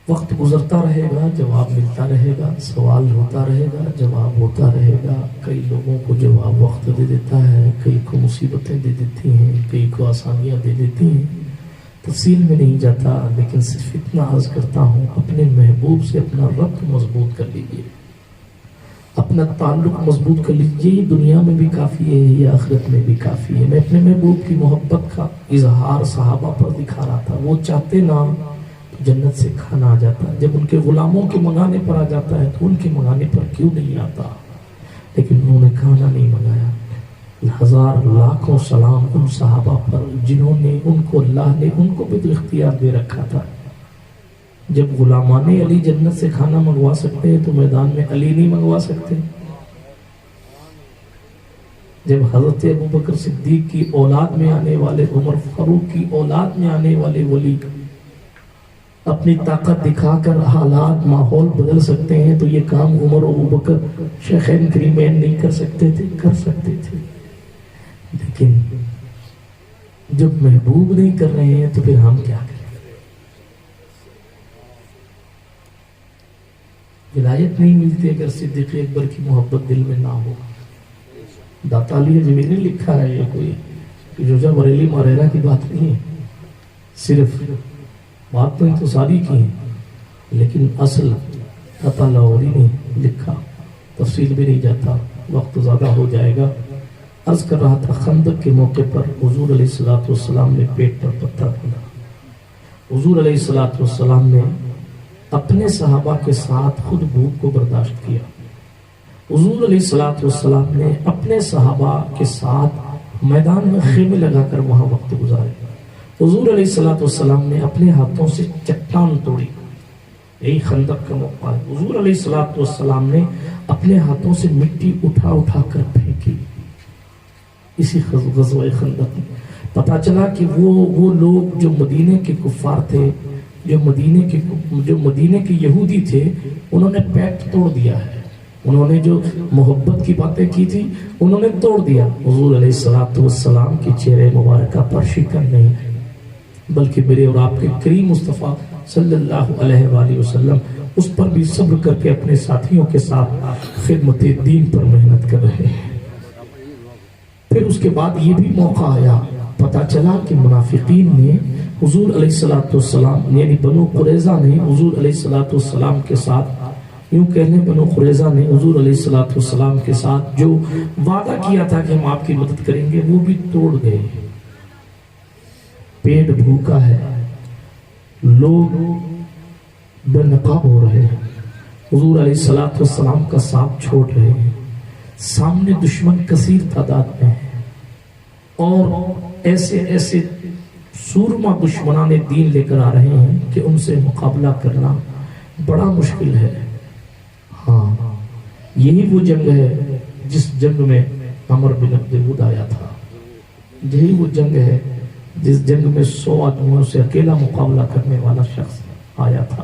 [SPEAKER 1] وقت گزرتا رہے گا، جواب ملتا رہے گا، سوال ہوتا رہے گا، جواب ہوتا رہے گا. کئی لوگوں کو جواب وقت دے دیتا ہے، کئی کو مصیبتیں دے دیتی ہیں، کئی کو آسانیاں دے دیتی ہیں. تفصیل میں نہیں جاتا، لیکن صرف اتنا عرض کرتا ہوں، اپنے محبوب سے اپنا ربط مضبوط کر لیجئے، اپنا تعلق مضبوط کر لیجئے. یہ دنیا میں بھی کافی ہے، یہ آخرت میں بھی کافی ہے. میں اپنے محبوب کی محبت کا اظہار صحابہ پر دکھا رہا تھا. وہ چاہتے نا جنت سے کھانا آ جاتا. جب ان کے غلاموں کے منگانے پر آ جاتا ہے تو ان کے منگانے پر کیوں نہیں آتا؟ لیکن انہوں نے کھانا نہیں منگایا. ہزار لاکھوں سلام ان صحابہ پر جنہوں نے ان کو اللہ نے ان کو بھی تو اختیار دے رکھا تھا. جب غلامان علی جنت سے کھانا منگوا سکتے ہیں تو میدان میں علی نہیں منگوا سکتے؟ جب حضرت ابوبکر صدیق کی اولاد میں آنے والے، عمر فاروق کی اولاد میں آنے والے ولی اپنی طاقت دکھا کر حالات ماحول بدل سکتے ہیں تو یہ کام عمر و ابوبکر شیخین کریمین نہیں کر سکتے تھے؟ کر سکتے تھے. لیکن جب محبوب نہیں کر رہے ہیں تو پھر ہم کیا کریں؟ ولایت نہیں ملتی اگر صدیق اکبر کی محبت دل میں نہ ہو. داتا علی اجمیری نے لکھا ہے، یہ کوئی جوجا بریلی ماریرا کی بات نہیں ہے. صرف بات تو ساری کی ہیں، لیکن اصل داتا لاہوری نے لکھا. تفصیل بھی نہیں جاتا. وقت زیادہ ہو جائے گا. عرض کر رہا تھا خندق کے موقع پر حضور علیہ السلام نے پیٹ پر پتھر باندھا. حضور علیہ السلام نے اپنے صحابہ کے ساتھ خود بھوک کو برداشت کیا. حضور علیہ السلام نے اپنے صحابہ کے ساتھ میدان میں خیمے لگا کر وہاں وقت گزارے. حضور علیہ السلام نے اپنے ہاتھوں سے چٹان توڑی. یہی خندق کا موقع ہے. حضور علیہ السلام نے اپنے ہاتھوں سے مٹی اٹھا اٹھا کر پھینکی. اسی غزوہ خندق میں پتا چلا کہ وہ لوگ جو مدینے کے کفار تھے، جو مدینے کے یہودی تھے، انہوں نے پیکٹ توڑ دیا ہے. انہوں نے جو محبت کی باتیں کی تھی انہوں نے توڑ دیا. حضور علیہ السلام کی چہرے مبارکہ پر شکن نہیں ہے، بلکہ میرے اور آپ کے کریم مصطفیٰ صلی اللہ علیہ وآلہ وسلم اس پر بھی صبر کر کے اپنے ساتھیوں کے ساتھ خدمت دین پر محنت کر رہے ہیں. پھر اس کے بعد یہ بھی موقع آیا، پتا چلا کہ منافقین نے حضور علیہ السلام یعنی بنو قریظہ نے حضور علیہ السلام کے ساتھ، یوں کہہ لیں بنو قریظہ نے حضور علیہ السلام کے ساتھ جو وعدہ کیا تھا کہ ہم آپ کی مدد کریں گے وہ بھی توڑ گئے. پیٹ بھوکا ہے، لوگ بے نقاب ہو رہے ہیں، حضور علیہ السلام کا ساتھ چھوڑ رہے ہیں. سامنے دشمن کثیر تعداد میں ہے اور ایسے سورما دشمنان دین لے کر آ رہے ہیں کہ ان سے مقابلہ کرنا بڑا مشکل ہے. ہاں، یہی وہ جنگ ہے جس جنگ میں عمر بن عبد ود آیا تھا. یہی وہ جنگ ہے جس جنگ میں 100 آدمیوں سے اکیلا مقابلہ کرنے والا شخص آیا تھا.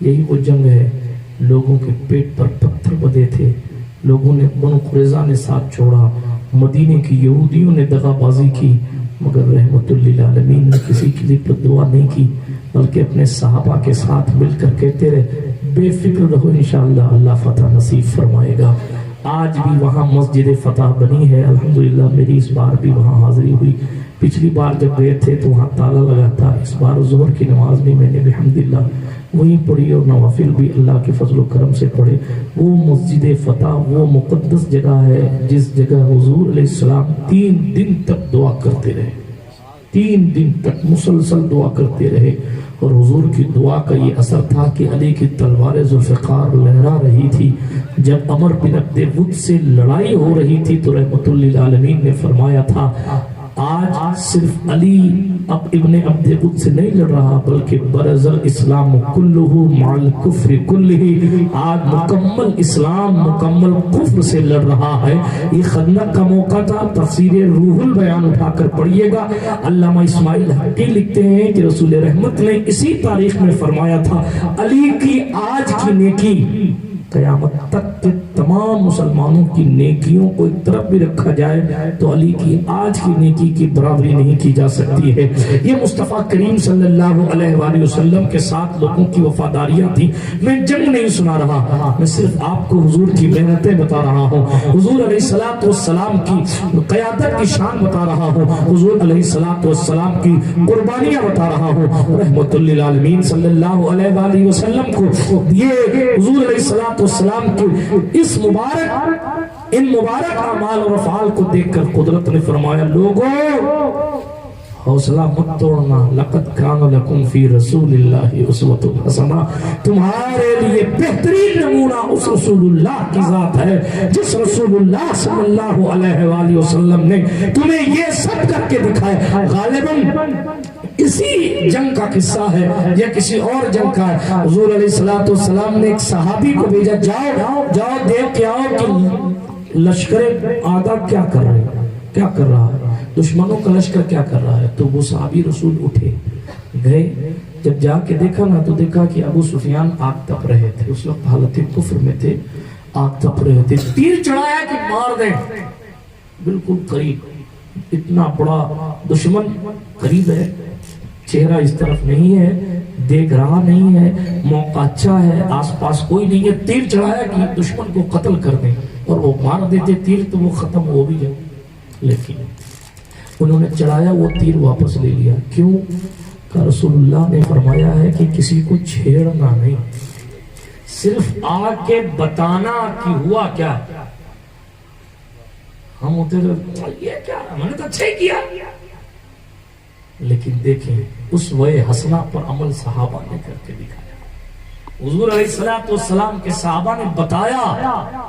[SPEAKER 1] یہی وہ جنگ ہے، لوگوں کے پیٹ پر پتھر بدے تھے، لوگوں نے بنو قریظہ نے ساتھ چھوڑا، مدینے کی یہودیوں نے دغا بازی کی، مگر رحمت للعالمین نے کسی کے لیے دعا نہیں کی، بلکہ اپنے صحابہ کے ساتھ مل کر کہتے رہے بے فکر رہو، انشاءاللہ اللہ فتح نصیب فرمائے گا. آج بھی وہاں مسجد فتح بنی ہے، الحمدللہ میری اس بار بھی وہاں حاضری ہوئی. پچھلی بار جب گئے تھے تو وہاں تالا لگا تھا. اس بار ظہر کی نماز بھی میں نے الحمدللہ وہیں پڑھی اور نوافل بھی اللہ کے فضل و کرم سے پڑھے. وہ مسجد فتح وہ مقدس جگہ ہے جس جگہ حضور علیہ السلام 3 دن تک دعا کرتے رہے. 3 دن تک مسلسل دعا کرتے رہے اور حضور کی دعا کا یہ اثر تھا کہ علی کی تلوار ذوالفقار لہرا رہی تھی. جب عمر بن عبد ود سے لڑائی ہو رہی تھی تو رحمت للعالمین نے فرمایا تھا آج صرف علی اب ابن عبد ود سے نہیں لڑ رہا بلکہ برز الاسلام کلہ مع الکفر کلہ، آج مکمل اسلام مکمل کفر سے لڑ رہا ہے. یہ خندق کا موقع تھا. تفسیر روح البیان اٹھا کر پڑھیے گا. علامہ اسماعیل حقی لکھتے ہیں کہ رسول رحمت نے اسی تاریخ میں فرمایا تھا علی کی آج کی نیکی قیامت تک کے تمام مسلمانوں کی نیکیوں کو ایک طرف بھی رکھا جائے تو علی کی آج کی نیکی کی برابری نہیں کی جا سکتی ہے. یہ مصطفیٰ کریم صلی اللہ علیہ وآلہ وسلم کے ساتھ لوگوں کی وفاداریاں تھی. میں جنگ نہیں سنا رہا، میں صرف آپ کو حضور کی محنتیں بتا رہا ہوں، حضور علیہ السلام کی قیادت کی شان بتا رہا ہوں، حضور علیہ السلام کی قربانیاں بتا رہا ہوں. رحمت للعالمین صلی اللہ علیہ وآلہ وسلم کو یہ حضور علیہ السلام کی اس ان مبارک اعمال اور افعال کو دیکھ کر قدرت نے فرمایا لوگوں حوصلہ مت توڑنا، لقد کان لکم فی رسول اللہ اسوۃ حسنہ، تمہارے لیے بہترین نمونہ اس رسول اللہ کی ذات ہے جس رسول اللہ صلی اللہ علیہ وآلہ وسلم نے تمہیں یہ سب کر کے دکھایا. غالباً اسی جنگ کا قصہ ہے یا کسی اور جنگ کا ہے. حضور علیہ السلام نے ایک صحابی کو بھیجا، جاؤ دیکھ کے آؤ کہ لشکر آدھا کیا کر رہے ہیں، کیا کر رہا ہے، دشمنوں کا لشکر کیا کر رہا ہے. تو وہ صحابی رسول اٹھے گئے، جب جا کے دیکھا نا تو دیکھا کہ ابو سفیان آگ تپ رہے تھے. اس وقت حالت کفر میں تھے، آگ تپ رہے تھے. تیر چڑھایا کہ مار دیں، بالکل قریب، اتنا بڑا دشمن قریب ہے، چہرہ اس طرف نہیں ہے، دیکھ رہا نہیں ہے، موقع اچھا ہے، آس پاس کوئی نہیں ہے. تیر چڑھایا کہ دشمن کو قتل کر دیں اور وہ مار دیتے تیر تو وہ ختم ہو بھی جائے. لیکن انہوں نے چڑھایا، وہ تیر واپس لے لیا. کیوں؟ کہ رسول اللہ نے فرمایا ہے کہ کسی کو چھیڑنا نہیں، صرف آ کے بتانا کہ ہوا کیا. ہم ہوتے تو یہ کیا میں نے تو اچھا ہی کیا. لیکن دیکھیں اس وے حسنہ پر عمل صحابہ نے کر کے دکھایا. حضور علیہ السلام کے صحابہ نے بتایا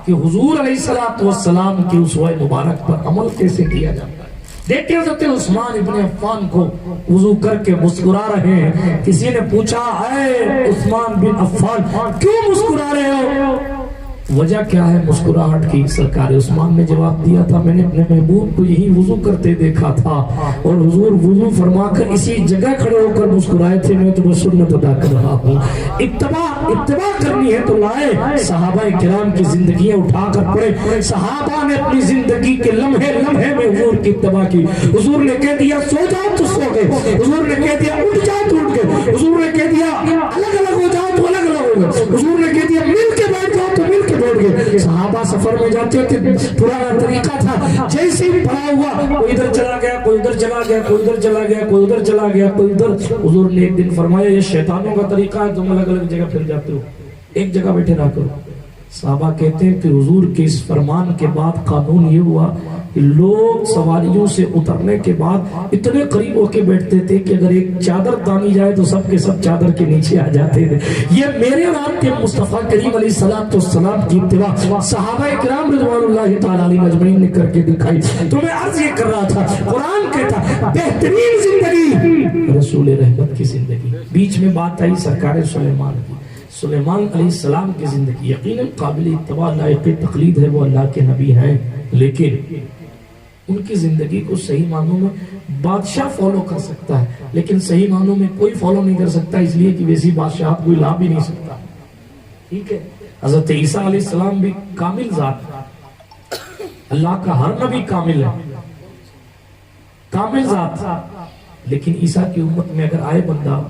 [SPEAKER 1] کہ حضور علیہ السلام کی اس وے مبارک پر عمل کیسے کیا جاتا ہے. دیکھتے حضرت عثمان ابن عفان کو وضو کر کے مسکرا رہے ہیں. کسی نے پوچھا اے عثمان بن عفان کیوں مسکرا رہے ہو؟ وجہ کیا ہے مسکراہٹ کی؟ سرکار عثمان نے جواب دیا تھا میں نے اپنے محبوب کو یہی وضو کرتے دیکھا تھا اور حضور وضو فرما کر اسی جگہ کھڑے ہو کر مسکرائے تھے. میں تمہیں سنت ادا کر رہا ہوں. اتباع کرنی ہے تو لائے صحابہ کرام کی زندگیاں اٹھا کر پڑے. صحابہ نے اپنی زندگی کے لمحے لمحے میں حضور کی اتباع کی. حضور نے کہہ دیا سو جاؤ تو سو گئے. حضور نے کہہ دیا اٹھ جاؤ تو اٹھ گئے. حضور نے کہہ دیا الگ الگ ہو جاؤ تو الگ الگ ہو گئے. حضور نے کہہ دیا مل کے بیٹھ جاؤ تو مل کے بیٹھ گئے. صحابہ سفر میں جاتے تھے پرانا طریقہ تھا جیسے ہی پڑا ہوا کوئی ادھر چلا گیا کوئی ادھر چلا گیا کوئی ادھر چلا گیا کوئی ادھر چلا گیا کوئی ادھر. حضور نے ایک دن فرمایا یہ شیطانوں کا طریقہ ہے تم الگ الگ جگہ پھر جاتے ہو ایک جگہ بیٹھے رہا کرو. صحابہ کہتے ہیں کہ حضور کے اس فرمان کے بعد قانون یہ ہوا کہ لوگ سواریوں سے اترنے کے بعد اتنے قریب ہو کے بیٹھتے تھے کہ اگر ایک چادر تانی جائے تو سب کے سب چادر کے نیچے آ جاتے تھے. یہ میرے اور آپ کے مصطفیٰ کریم علیہ السلام کی اتباع صحابہ کرام رضوان اللہ تعالی علیہم اجمعین نے کر کے دکھائی. تو میں عرض یہ کر رہا تھا قرآن کہتا بہترین زندگی رسول رحمت کی زندگی. بیچ میں بات آئی سرکار سلیمان کی. سلیمان علیہ السلام کی زندگی یقیناً قابل اتباع لائق تقلید ہے. وہ اللہ کے نبی ہیں لیکن ان کی زندگی کو صحیح معنوں میں بادشاہ فالو کر سکتا ہے لیکن صحیح معنوں میں کوئی فالو نہیں کر سکتا اس لیے کہ ویسی بادشاہت کوئی لا بھی نہیں سکتا. ٹھیک ہے. حضرت عیسیٰ علیہ السلام بھی کامل ذات. اللہ کا ہر نبی کامل ہے کامل ذات. لیکن عیسیٰ کی امت میں اگر آئے بندہ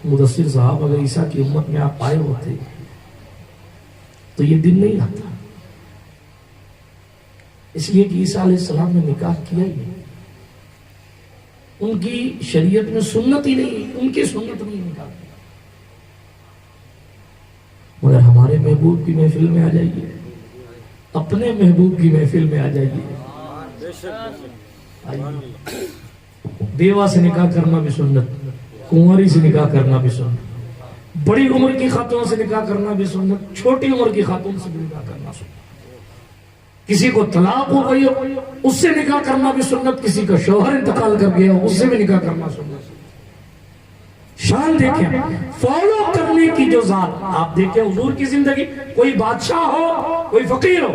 [SPEAKER 1] مدثر صاحب اگر عیسیٰ کی امت میں آپ آئے ہوتے تو یہ دن نہیں آتا. اس لیے کہ عیسیٰ علیہ السلام نے نکاح کیا ہی نہیں. ان کی شریعت میں سنت ہی نہیں ان کی سنت نہیں نکاح. مگر ہمارے محبوب کی محفل میں آ جائیے اپنے محبوب کی محفل میں آ جائیے. بیوہ سے نکاح کرنا بھی سنت کنواری سے نکاح کرنا بھی سنت بڑی عمر کی خاتون سے نکاح کرنا بھی سنت چھوٹی عمر کی خاتون سے بھی نکاح کرنا سنت. کسی کو طلاق ہو گئی اس سے نکاح کرنا بھی سنت. کسی کا شوہر انتقال کر گیا اس سے بھی نکاح کرنا سنت. شان دیکھیں فالو کرنے کی جو ذات آپ دیکھیں حضور کی زندگی. کوئی بادشاہ ہو کوئی فقیر ہو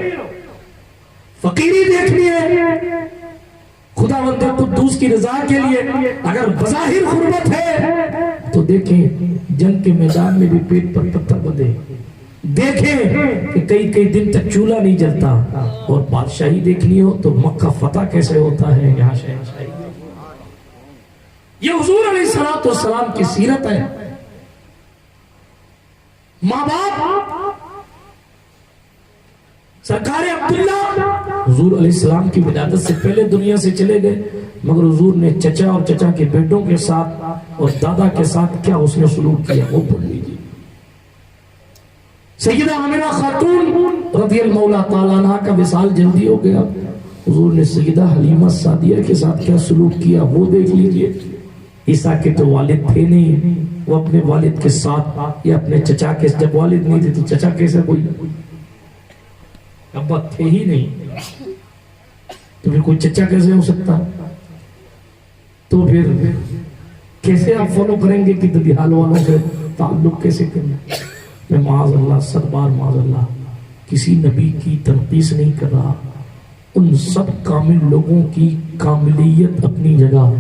[SPEAKER 1] فقیری دیکھنی ہے خدا وند قدوس کی رضا کے لیے. اگر بظاہر غربت ہے تو دیکھیں جنگ کے میدان میں بھی پیٹ پر پتھر بندھے. دیکھیں کہ کئی دن تک چولہا نہیں جلتا. اور بادشاہی دیکھنی ہو تو مکہ فتح کیسے ہوتا ہے یہاں شہنشاہی. یہ حضور علیہ السلام کی سیرت ہے. ماں باپ سرکار عبداللہ حضور علیہ السلام کی ولادت سے پہلے دنیا سے چلے گئے مگر حضور نے چچا اور چچا کے بیٹوں کے ساتھ اور دادا کے ساتھ کیا اس نے سلوک کیا وہ پڑھ لیجیے. سیدہ آمنہ خاتون رضی اللہ تعالیٰ عنہ کا وصال جلدی ہو گیا. حضور نے سیدہ حلیمہ سعدیہ کے ساتھ کیا سلوک کیا وہ دیکھ لیجئے. عیسیٰ کے تو والد تھے نہیں وہ اپنے والد کے ساتھ یا اپنے چچا کے جب والد نہیں تھے تو چچا کیسے کوئی ابا تھے ہی نہیں تو پھر کوئی چچا کیسے ہو سکتا. تو پھر کیسے آپ فالو کریں گے کہ ددیال والوں سے تعلق کیسے کرنا. میں معاذ اللہ صد بار معاذ اللہ کسی نبی کی تنقیص نہیں کر رہا. ان سب کامل لوگوں کی کاملیت اپنی جگہ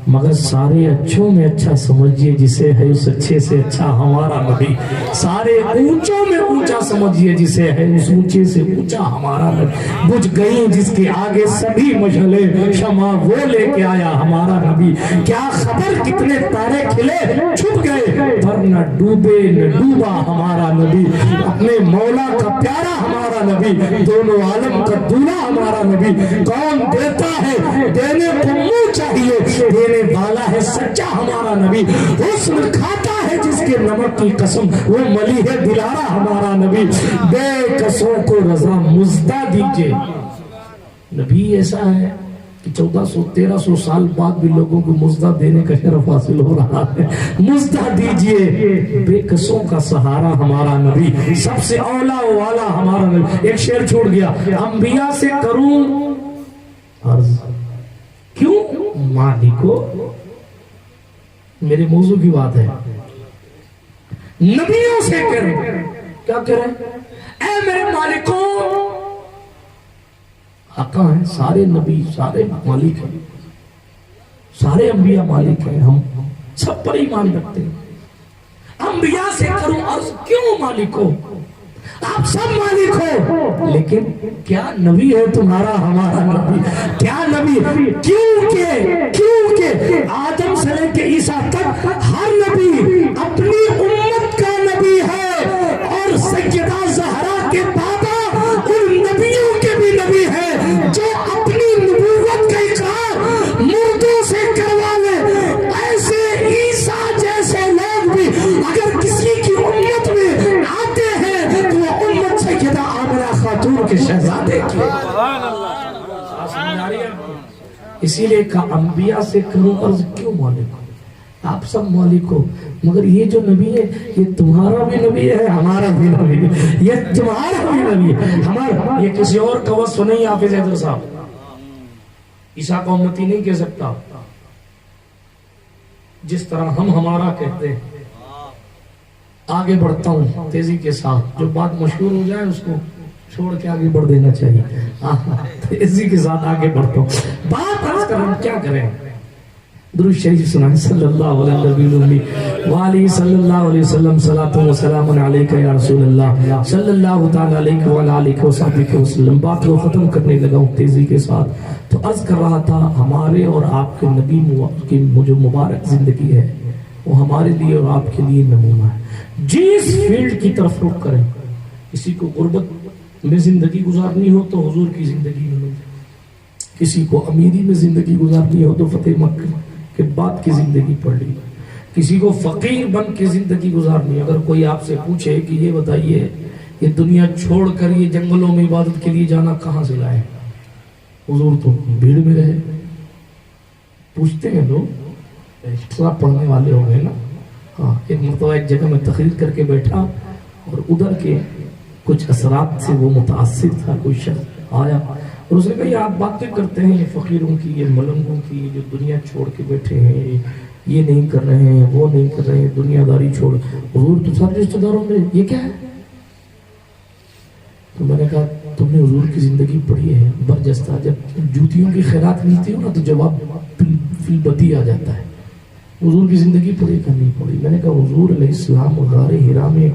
[SPEAKER 1] مگر سارے اچھوں میں اچھا سمجھئے جسے ہے اس اچھے سے اچھا ہمارا نبی. سارے اونچوں میں اونچا سمجھئے جسے ہے اس اونچے سے اونچا ہمارا نبی. بجھ گئی جس کے آگے سبھی مشعلیں شمع وہ لے کے آیا ہمارا نبی. کیا خبر کتنے تارے کھلے چھپ گئے پر نہ ڈوبے نہ ڈوبا ہمارا نبی. اپنے مولا کا پیارا ہمارا نبی دونوں عالم کا دولہا ہمارا نبی. کون دیتا ہے دینے کو منہ چاہیے دینے والا ہے سچا ہمارا نبی. حسن کھاتا ہے جس کے نمک کی قسم وہ ملیح دلارا ہمارا نبی. بے کسوں کو رضا مزدہ دیجئے نبی ایسا ہے کہ 1400-1300 سال بعد بھی لوگوں کو مزدہ دینے کا شرف حاصل ہو رہا ہے. مزدہ دیجئے بے کسوں کا سہارا ہمارا نبی، سب سے اولا والا ہمارا نبی. ایک شعر چھوڑ گیا، انبیاء سے کروں عرض کیوں مالکو. میرے موضوع کی بات ہے، نبیوں سے کریں کیا کریں؟ اے میرے مالکو. آقا ہیں، سارے نبی سارے مالک ہیں، سارے انبیاء مالک ہیں، ہم سب پر ایمان رکھتے ہیں. انبیاء سے کروں عرض کیوں مالکو، آپ سب مالک ہو، لیکن کیا نبی ہے تمہارا ہمارا نبی؟ کیا نبی؟ کیونکہ آدم سے لے کے عیسیٰ تک ہر نبی اپنی امت کا نبی ہے، اور سیدہ زہرا کے بابا ان نبیوں کے بھی نبی ہیں جو اپنی نبوت کا اقرار مردوں سے کروا لے. ایسے عیسیٰ جیسے لوگ بھی اگر کسی کی امت میں آتے ہیں تو وہ امت سیدہ آمنہ خاتون کے شہزادے کی. اسی لئے کہا انبیاء سے کرو عرض کیوں مالک ہو، آپ سب مالک ہو، مگر یہ جو نبی ہے یہ تمہارا بھی نبی ہے ہمارا بھی نبی ہے، یہ تمہارا بھی نبی ہے ہمارا. یہ کسی اور کا وصف نہیں حافظ حیدر صاحب. عیسیٰ کا امتی نہیں کہہ سکتا جس طرح ہم ہمارا کہتے ہیں. آگے بڑھتا ہوں تیزی کے ساتھ، جو بات مشہور ہو جائے اس کو چھوڑ کے آگے بڑھ دینا چاہیے. تیزی کے ساتھ آگے بڑھتا ہوں. بات عرض کریں کیا کریں؟ درود شریف سنائیں صلی اللہ علیہ وسلم. صلاۃ و سلام علیک یا رسول اللہ صلی اللہ تعالی علیہ وآلہ وصحبہ وسلم. بات کو ختم کرنے لگا ہوں تیزی کے ساتھ. تو عرض کر رہا تھا ہمارے اور آپ کے نبی کی جو مبارک زندگی ہے وہ ہمارے لیے اور آپ کے لیے نمونہ ہے. جس فیلڈ کی طرف رخ کریں، کسی کو غربت میں زندگی گزارنی ہو تو حضور کی زندگی میں لو، کسی کو امیری میں زندگی گزارنی ہو تو فتح مکہ کے بعد کی زندگی پڑھ لی، کسی کو فقیر بن کے زندگی گزارنی. اگر کوئی آپ سے پوچھے کہ یہ بتائیے یہ دنیا چھوڑ کر یہ جنگلوں میں عبادت کے لیے جانا کہاں سے لائے؟ حضور تو بھیڑ میں رہے. پوچھتے ہیں لوگ، ایکسٹرا پڑھنے والے ہو گئے نا. ہاں، ایک مرتبہ ایک جگہ میں تقریر کر کے بیٹھا اور ادھر کے کچھ اثرات سے وہ متاثر تھا. کوئی شخص آیا اور اس نے کہا یہ آپ باتیں کرتے ہیں یہ فقیروں کی، یہ ملنگوں کی، جو دنیا چھوڑ کے بیٹھے ہیں، یہ نہیں کر رہے ہیں، وہ نہیں کر رہے ہیں، دنیا داری چھوڑ. حضور تو سارے رشتہ داروں میں یہ کیا ہے؟ تو میں نے کہا تم نے حضور کی زندگی پڑھی ہے برجستہ. جب جوتیوں کی خیرات ملتی ہو نا تو جواب فی البدی آ جاتا ہے. حضور کی زندگی پڑھی کہ نہیں پڑھی؟ میں نے کہا حضور علیہ السلام غار حرا میں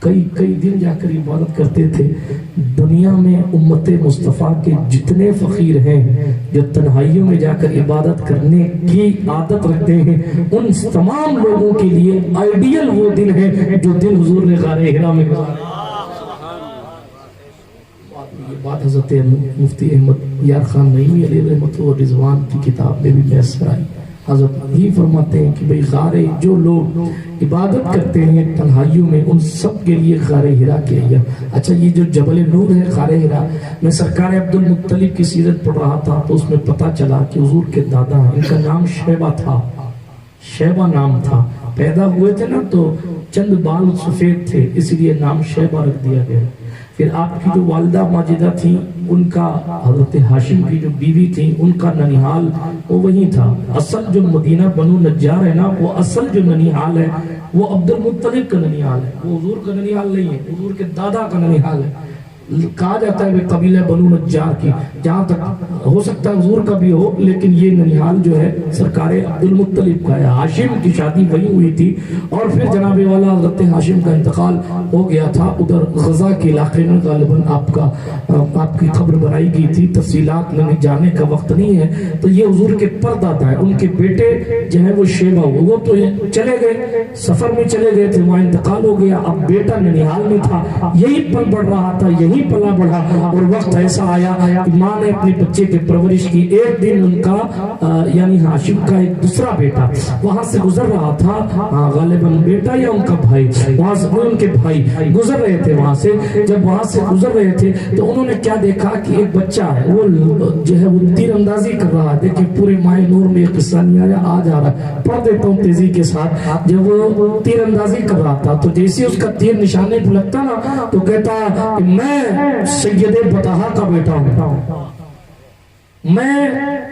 [SPEAKER 1] کئی دن جا کر عبادت کرتے تھے. دنیا میں امت مصطفیٰ کے جتنے فقیر ہیں جو تنہائیوں میں جا کر عبادت کرنے کی عادت رکھتے ہیں، ان تمام لوگوں کے لیے آئیڈیل وہ دن ہے جو دن حضور نے غار حرا میں گزارا. یہ بات حضرت مفتی احمد یار خان نعیمی علیہ رحمۃ و رضوان کی کتاب میں بھی میسر آئی. حضرت یہ فرماتے ہیں کہ بھئی غارے جو لوگ عبادت کرتے ہیں تنہائیوں میں ان سب کے لیے غار حرا کیا گیا. اچھا یہ جو جبل نور ہے غار حرا، میں سرکار عبد المطلب کی سیرت پڑھ رہا تھا تو اس میں پتہ چلا کہ حضور کے دادا ہیں، ان کا نام شیبہ تھا، شیبہ نام تھا. پیدا ہوئے تھے نا تو چند بال سفید تھے اس لیے نام شیبہ رکھ دیا گیا. پھر آپ کی جو والدہ ماجدہ تھیں ان کا، حضرت ہاشم کی جو بیوی تھیں ان کا ننیحال وہ وہیں تھا. اصل جو مدینہ بنو نجار ہے نا وہ اصل جو ننیحال ہے وہ عبد المطلب کا ننیحال ہے، وہ حضور کا ننیحال نہیں ہے، حضور کے دادا کا ننیحال ہے. کہا جاتا ہے قبیلہ بنو نجار کی، جہاں تک ہو سکتا ہے حضور کا بھی ہو لیکن یہ ننیحال جو ہے سرکار عبد المطلب کا ہے. ہاشم کی شادی وہی ہوئی تھی اور پھر جناب والا حضرت ہاشم کا انتقال ہو گیا تھا. ادھر غزہ کے علاقے میں غالباً آپ کی قبر بنائی گئی تھی. تفصیلات میں جانے کا وقت نہیں ہے. تو یہ حضور کے پردادا ہے، ان کے بیٹے جو ہے وہ شیبہ ہوئے، وہ تو چلے گئے سفر میں چلے گئے تھے، وہاں انتقال ہو گیا. اب بیٹا ننیحال میں تھا، یہی پل بڑھ رہا تھا، یہی وہیں پلا بڑھا، اور وقت ایسا آیا کہ ماں نے اپنے بچے کی پرورش کی۔ ایک دن ان کا یعنی ہاشم کا ایک دوسرا بیٹا وہاں سے گزر رہا تھا، غالباً بیٹا یا ان کا بھائی، وہاں سے ان کے بھائی گزر رہے تھے وہاں سے۔ جب وہاں سے گزر رہے تھے تو انہوں نے کیا دیکھا کہ ایک بچہ ہے وہ جو ہے وہ تیر اندازی کر رہا ہے۔ دیکھیں پورے مائے نور میں ایک قصہ نہیں آیا، آ جا رہا ہے، پڑھ دیتا ہوں تیزی کے ساتھ۔ جب وہ تیر اندازی کر رہا تھا تو جیسے اس کا تیر نشانے پہ لگتا نا تو کہتا کہ میں سید بطحا کا بیٹا ہوں، میں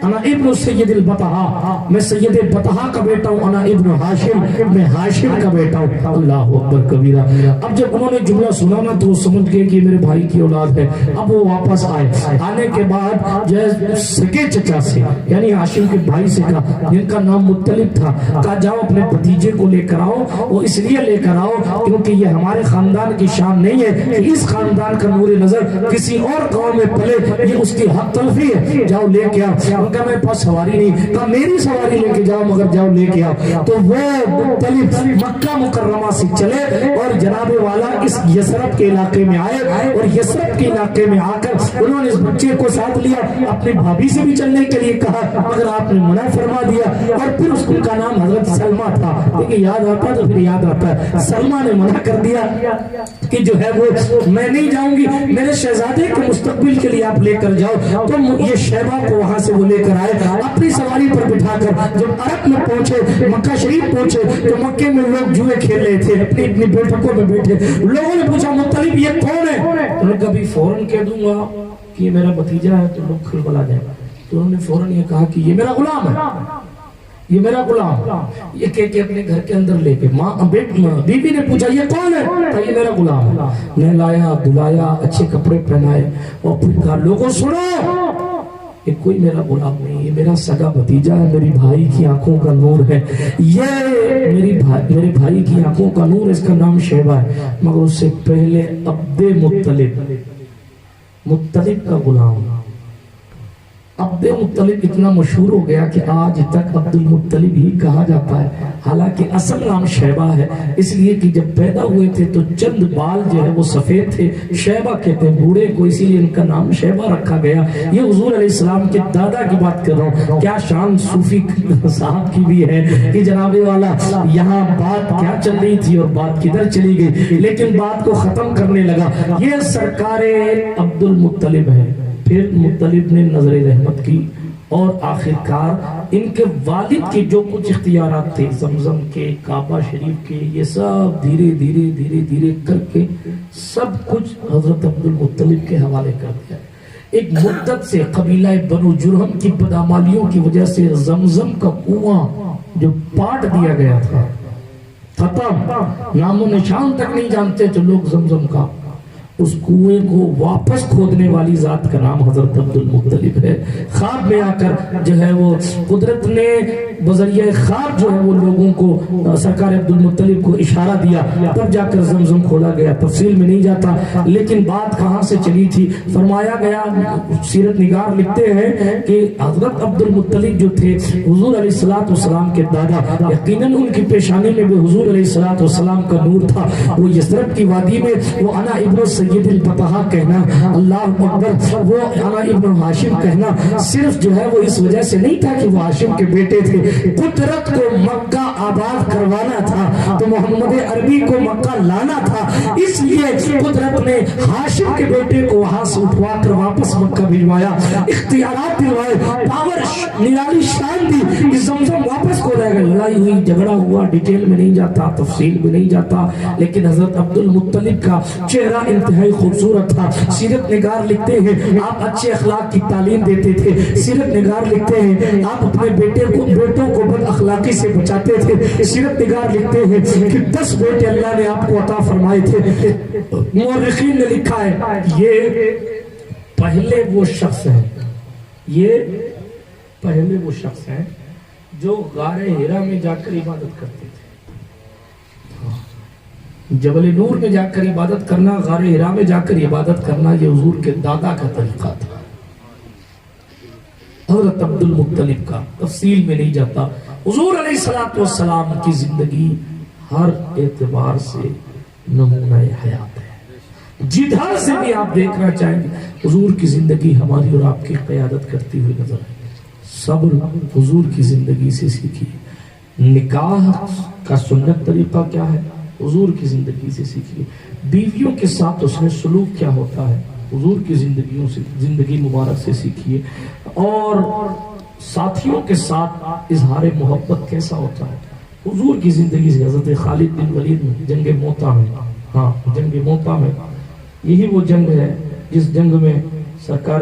[SPEAKER 1] انا ابن سید البطحا، میں سید بطحا کا بیٹا ہوں، انا ابن ہاشم، میں ہاشم کا بیٹا ہوں۔ اللہ اکبر کبیرہ۔ اب جب انہوں نے جملہ سنا نا تو وہ سمجھ گئے کہ میرے بھائی کی اولاد ہے۔ اب وہ واپس آئے، آنے کے بعد جو سگے چچا سے یعنی ہاشم کے بھائی سے کہا، جن کا نام مطلب تھا، کہا جاؤ اپنے بھتیجے کو لے کر آؤ، وہ اس لیے لے کر آؤ کیونکہ یہ ہمارے خاندان کی شان نہیں ہے کہ اس خاندان کا نور نظر کسی اور قوم میں پلے، یہ اس کی حق تلفی ہے، جاؤ لے کے آؤ۔ ان کا میرے پاس سواری نہیں، کہا میری سواری لے کے جاؤ، مگر جاؤ لے کے آؤ۔ تو وہ مطلب مکہ مکرمہ سے چلے اور جناب والا اس یثرب کے علاقے میں آئے، اور یثرب کے علاقے میں آ کر انہوں نے اس بچے کو ساتھ لیا، اپنی بھابھی سے بھی چلنے کے لیے کہا مگر آپ نے منع فرما دیا، اور پھر اس کا نام حضرت سلمہ تھا۔ دیکھیں یاد آتا تو پھر یاد آتا ہے، سلمہ نے منع کر دیا کہ جو ہے وہ میں نہیں جاؤں گی، میرے شہزادے کے مستقبل کے لیے آپ لے کر جاؤ۔ تو یہ شیبہ کو وہاں سے وہ لے کر آئے، اپنی سواری پر بٹھا کر جب عرب میں پہنچے، مکہ شریف پہنچے تو مکے میں لوگ جوئے کھیل رہے تھے، اپنی اپنی بیٹھکوں میں بیٹھے۔ لوگوں نے پوچھا مطلب یہ کون ہے؟ انہوں نے کبھی فوراً کہہ دوں گا کہ یہ میرا بھتیجا ہے تو لوگ کھلبلا جائیں۔ تو انہوں نے فوراً یہ کہا کہ یہ میرا غلام ہے، یہ میرا غلام، یہ کہہ کے اپنے گھر کے اندر لے کے بیوی نے پوچھا یہ کون ہے؟ کہا یہ میرا غلام ہے۔ نہلایا دھلایا، اچھے کپڑے پہنائے، اور پھر کہا لوگوں سنو، یہ کوئی میرا غلام نہیں، یہ میرا سگا بھتیجا ہے، میری بھائی کی آنکھوں کا نور ہے، یہ میرے بھائی کی آنکھوں کا نور، اس کا نام شیبہ ہے۔ مگر اس سے پہلے عبد مطلب کا غلام، عبد مطلب اتنا مشہور ہو گیا کہ آج تک عبد المطلب ہی کہا جاتا ہے، حالانکہ اصل نام شیبہ ہے، اس لیے کہ جب پیدا ہوئے تھے تو چند بال جو ہے وہ سفید تھے، شیبہ کہتے ہیں بوڑھے کو، اسی لیے ان کا نام شیبہ رکھا گیا۔ یہ حضور علیہ السلام کے دادا کی بات کر رہا ہوں، کیا شان صوفی صاحب کی بھی ہے کہ جناب والا یہاں بات کیا چل رہی تھی اور بات کدھر چلی گئی، لیکن بات کو ختم کرنے لگا۔ یہ سرکار عبد المطلب ہے۔ پھر مطلب نے نظر رحمت کی، اور آخرکار ان کے والد کے جو کچھ اختیارات تھے، زمزم کے، کعبہ شریف کے، یہ سب دھیرے دھیرے دھیرے دھیرے کر کے سب کچھ حضرت عبد المطلب کے حوالے کر دیا۔ ایک مدت سے قبیلہ بنو جرہم کی بدعمالیوں کی وجہ سے زمزم کا کنواں جو پاٹ دیا گیا تھا، ختم، نام و نشان تک نہیں جانتے تھے لوگ زمزم کا۔ اس کنویں کو واپس کھودنے والی ذات کا نام حضرت عبد المطلب ہے۔ خواب میں آ کر جو ہے وہ قدرت نے بذریعہ خواب جو ہے وہ لوگوں کو، سرکار عبد المطلب کو اشارہ دیا، تب جا کر زمزم کھولا گیا۔ تفصیل میں نہیں جاتا، لیکن بات کہاں سے چلی تھی، فرمایا گیا، سیرت نگار لکھتے ہیں کہ حضرت عبد المطلب جو تھے حضور علیہ السلام کے دادا، یقیناً ان کی پیشانی میں بھی حضور علیہ السلام کا نور تھا۔ وہ یثرب کی وادی میں وہ انا ابن سید البطحا کہنا، اللہ اکبر، وہ انا ابن ہاشم کہنا صرف جو ہے وہ اس وجہ سے نہیں تھا کہ وہ ہاشم کے بیٹے تھے، قدرت کو مکہ آباد کروانا تھا تو محمد عربی کو مکہ لانا تھا، اس لیے قدرت نے ہاشم کے بیٹے کو وہاں سے اٹھوا کر واپس مکہ بھجوایا، اختیارات دلوائے، پاور نرالی شان دی کہ زمزم واپس کھولا گیا۔ لڑائی ہوئی، جھگڑا ہوا، ڈیٹیل میں نہیں جاتا، تفصیل میں نہیں جاتا، لیکن حضرت عبد المطلب کا چہرہ انتہائی خوبصورت تھا۔ سیرت نگار لکھتے ہیں آپ اچھے اخلاق کی تعلیم دیتے تھے، سیرت نگار لکھتے ہیں آپ اپنے بیٹوں کو بد اخلاقی سے بچاتے تھے، سیرت نگار لکھتے ہیں کہ 10 بیٹے اللہ نے آپ کو عطا فرمائے تھے۔ مورخین نے لکھا ہے یہ پہلے وہ شخص ہیں، یہ پہلے وہ شخص ہیں جو غار ہیرا میں جا کر عبادت کرتے تھے۔ جبل نور میں جا کر عبادت کرنا، غار ہیرا میں جا کر عبادت کرنا، یہ حضور کے دادا کا طریقہ تھا، حضرت عبد المطلب کا۔ تفصیل میں نہیں جاتا، حضور علیہ السلام کی زندگی ہر اعتبار سے نمونہ حیات ہے، جدھر سے بھی آپ دیکھنا چاہیں گے حضور کی زندگی ہماری اور آپ کی قیادت کرتی ہوئی نظر آئے. صبر حضور کی زندگی سے سیکھیے. نکاح کا سنت طریقہ کیا ہے؟ حضور کی زندگی سے سیکھیے. بیویوں کے ساتھ اس میں سلوک کیا ہوتا ہے؟ حضور کی زندگی مبارک سے سیکھیے. اور ساتھیوں کے ساتھ اظہار محبت کیسا ہوتا ہے؟ حضور کی زندگی سے. حضرت خالد بن ولید جنگ موتا میں، ہاں جنگ موتا میں، یہی وہ جنگ ہے جس جنگ میں سرکار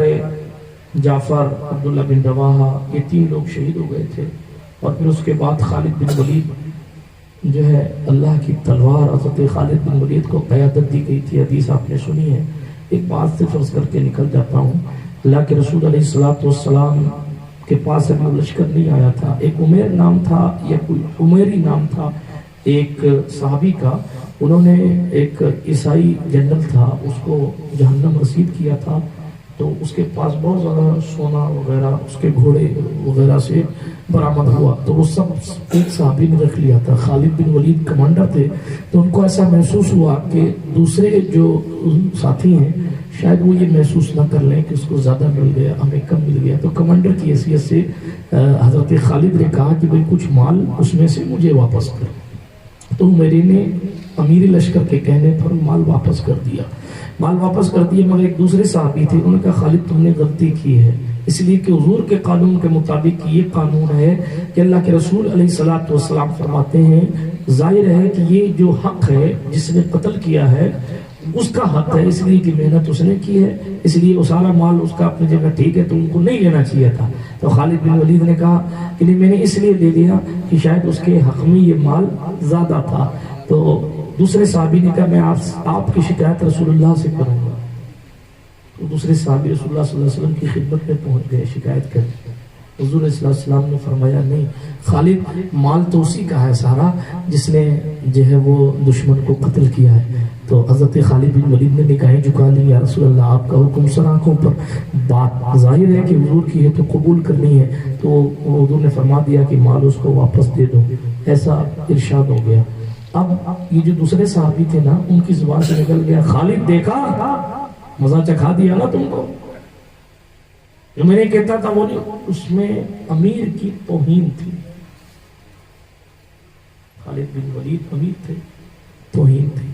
[SPEAKER 1] جعفر، عبداللہ بن رواحہ، یہ 3 لوگ شہید ہو گئے تھے. اور پھر اس کے بعد خالد بن ولید جو ہے، اللہ کی تلوار حضرت خالد بن ولید کو قیادت دی گئی تھی. حدیث آپ نے سنی ہے. ایک بات سے فرض کر کے نکل جاتا ہوں. اللہ کے رسول علیہ السلام کے پاس ابھی لشکر نہیں آیا تھا. ایک عمیر نام تھا یا کوئی عمیری نام تھا ایک صحابی کا. انہوں نے ایک عیسائی جنرل تھا، اس کو جہنم رسید کیا تھا. تو اس کے پاس بہت زیادہ سونا وغیرہ، اس کے گھوڑے وغیرہ سے برآمد ہوا. تو وہ سب ایک صحابی نے رکھ لیا تھا. خالد بن ولید کمانڈر تھے. تو ان کو ایسا محسوس ہوا کہ دوسرے جو ساتھی ہیں شاید وہ یہ محسوس نہ کر لیں کہ اس کو زیادہ مل گیا، ہمیں کم مل گیا. تو کمانڈر کی حیثیت سے حضرت خالد نے کہا کہ بھئی کچھ مال اس میں سے مجھے واپس کر. تو میری نے امیر لشکر کے کہنے پر مال واپس کر دیا. مگر ایک دوسرے صحابی تھے، انہوں نے کہا خالد تم نے غلطی کی ہے، اس لیے کہ حضور کے قانون کے مطابق یہ قانون ہے کہ اللہ کے رسول علیہ السلام فرماتے ہیں ظاہر ہے کہ یہ جو حق ہے جس نے قتل کیا ہے اس کا حق ہے، اس لیے کہ محنت اس نے کی ہے، اس لیے وہ سارا مال اس کا اپنی جگہ ٹھیک ہے، تو ان کو نہیں لینا چاہیے تھا. تو خالد بن ولید نے کہا کہ میں نے اس لیے لے لیا کہ شاید اس کے حق میں یہ مال زیادہ تھا. تو دوسرے صحابی نے کہا میں آپ کی شکایت رسول اللہ سے کروں گا. تو دوسرے صحابی رسول اللہ صلی اللہ علیہ وسلم کی خدمت میں پہنچ گئے شکایت کر. حضور صلی اللہ علیہ وسلم نے فرمایا نہیں، خالد مال تو اسی کا ہے سارا جس نے جو ہے وہ دشمن کو قتل کیا ہے. تو حضرت خالد بن ولید نے نگاہیں جھکا لی، یا رسول اللہ آپ کا حکم سر آنکھوں پر، بات ظاہر ہے کہ حضور کی ہے تو قبول کرنی ہے. تو حضور نے فرما دیا کہ مال اس کو واپس دے دو. ایسا ارشاد ہو گیا. اب یہ جو دوسرے صحابی تھے نا، ان کی زبان سے نکل گیا خالد دیکھا مزہ چکھا دیا نا تم کو، جو میں نے کہتا تھا وہ نہیں. اس میں امیر کی توہین تھی. خالد بن ولید امیر تھے، توہین تھی.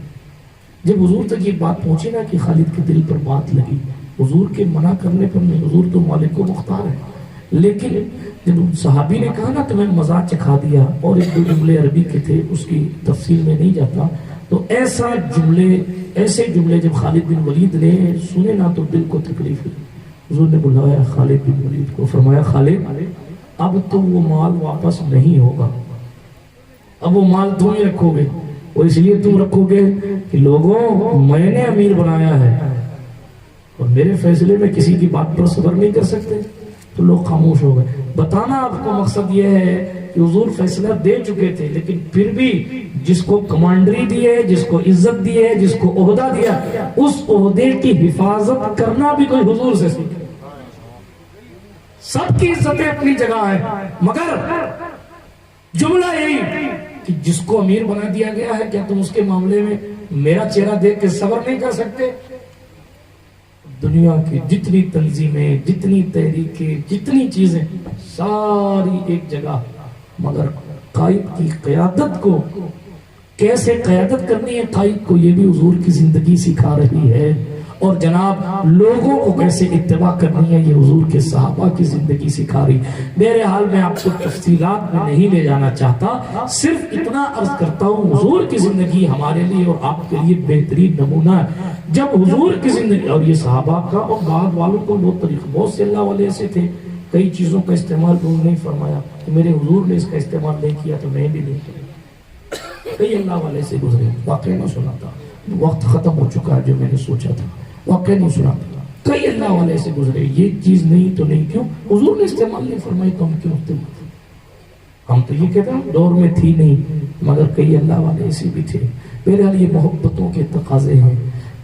[SPEAKER 1] جب حضور تک یہ بات پہنچی نا کہ خالد کے دل پر بات لگی، حضور کے منع کرنے پر نہیں، حضور تو مالک و مختار ہے، لیکن جب صحابی نے کہا نا تمہیں مزاج چکھا دیا، اور ایک 2 جملے عربی کے تھے اس کی تفصیل میں نہیں جاتا، تو ایسے جملے جب خالد بن ولید نے سنے نا تو دل کو تکلیف ہوئی. حضور نے بلایا خالد بن ولید کو، فرمایا خالد اب تو وہ مال واپس نہیں ہوگا، اب وہ مال تم ہی رکھو گے. اور اس لیے تم رکھو گے کہ لوگوں میں نے امیر بنایا ہے اور میرے فیصلے میں کسی کی بات پر صبر نہیں کر سکتے. تو لوگ خاموش ہو گئے. بتانا آپ کو مقصد یہ ہے کہ حضور فیصلہ دے چکے تھے، لیکن پھر بھی جس کو کمانڈری دی ہے، جس کو عزت دی ہے، جس کو عہدہ دیا، اس عہدے کی حفاظت کرنا بھی کوئی حضور سے سیکھے. سب کی عزتیں اپنی جگہ ہے، مگر جملہ یہی کہ جس کو امیر بنا دیا گیا ہے، کیا تم اس کے معاملے میں میرا چہرہ دیکھ کے صبر نہیں کر سکتے؟ دنیا کی جتنی تنظیمیں، جتنی تحریکیں، جتنی چیزیں، ساری ایک جگہ، مگر قائد کی قیادت کو کیسے قیادت کرنی ہے، قائد کو یہ بھی حضور کی زندگی سکھا رہی ہے. اور جناب لوگوں کو کیسے اتباع کرنی ہے، یہ حضور کے صحابہ کی زندگی سکھا رہی. میرے حال میں آپ کو تفصیلات میں نہیں لے جانا چاہتا، صرف اتنا عرض کرتا ہوں حضور کی زندگی ہمارے لیے اور آپ کے لیے بہترین نمونہ ہے. جب حضور کی زندگی اور یہ صحابہ کا اور بعد والوں کو بہت طریقہ، بہت سے اللہ والے ایسے تھے، کئی چیزوں کا استعمال انہوں نے نہیں فرمایا کہ میرے حضور نے اس کا استعمال نہیں کیا تو میں بھی نہیں کروں. کئی اللہ والے سے گزرے، واقعہ نہ سنا تھا، وقت ختم ہو چکا ہے جو میں نے سوچا تھا، واقعہ نہیں سنا تھا. کئی اللہ والے سے گزرے، یہ چیز نہیں تو نہیں، کیوں حضور نے استعمال نہیں فرمائی تو ہم کیوں استعمال؟ ہم تو یہ کہتے ہیں دور میں تھی نہیں، مگر کئی اللہ والے ایسے بھی تھے. بہرحال یہ محبتوں کے تقاضے ہیں،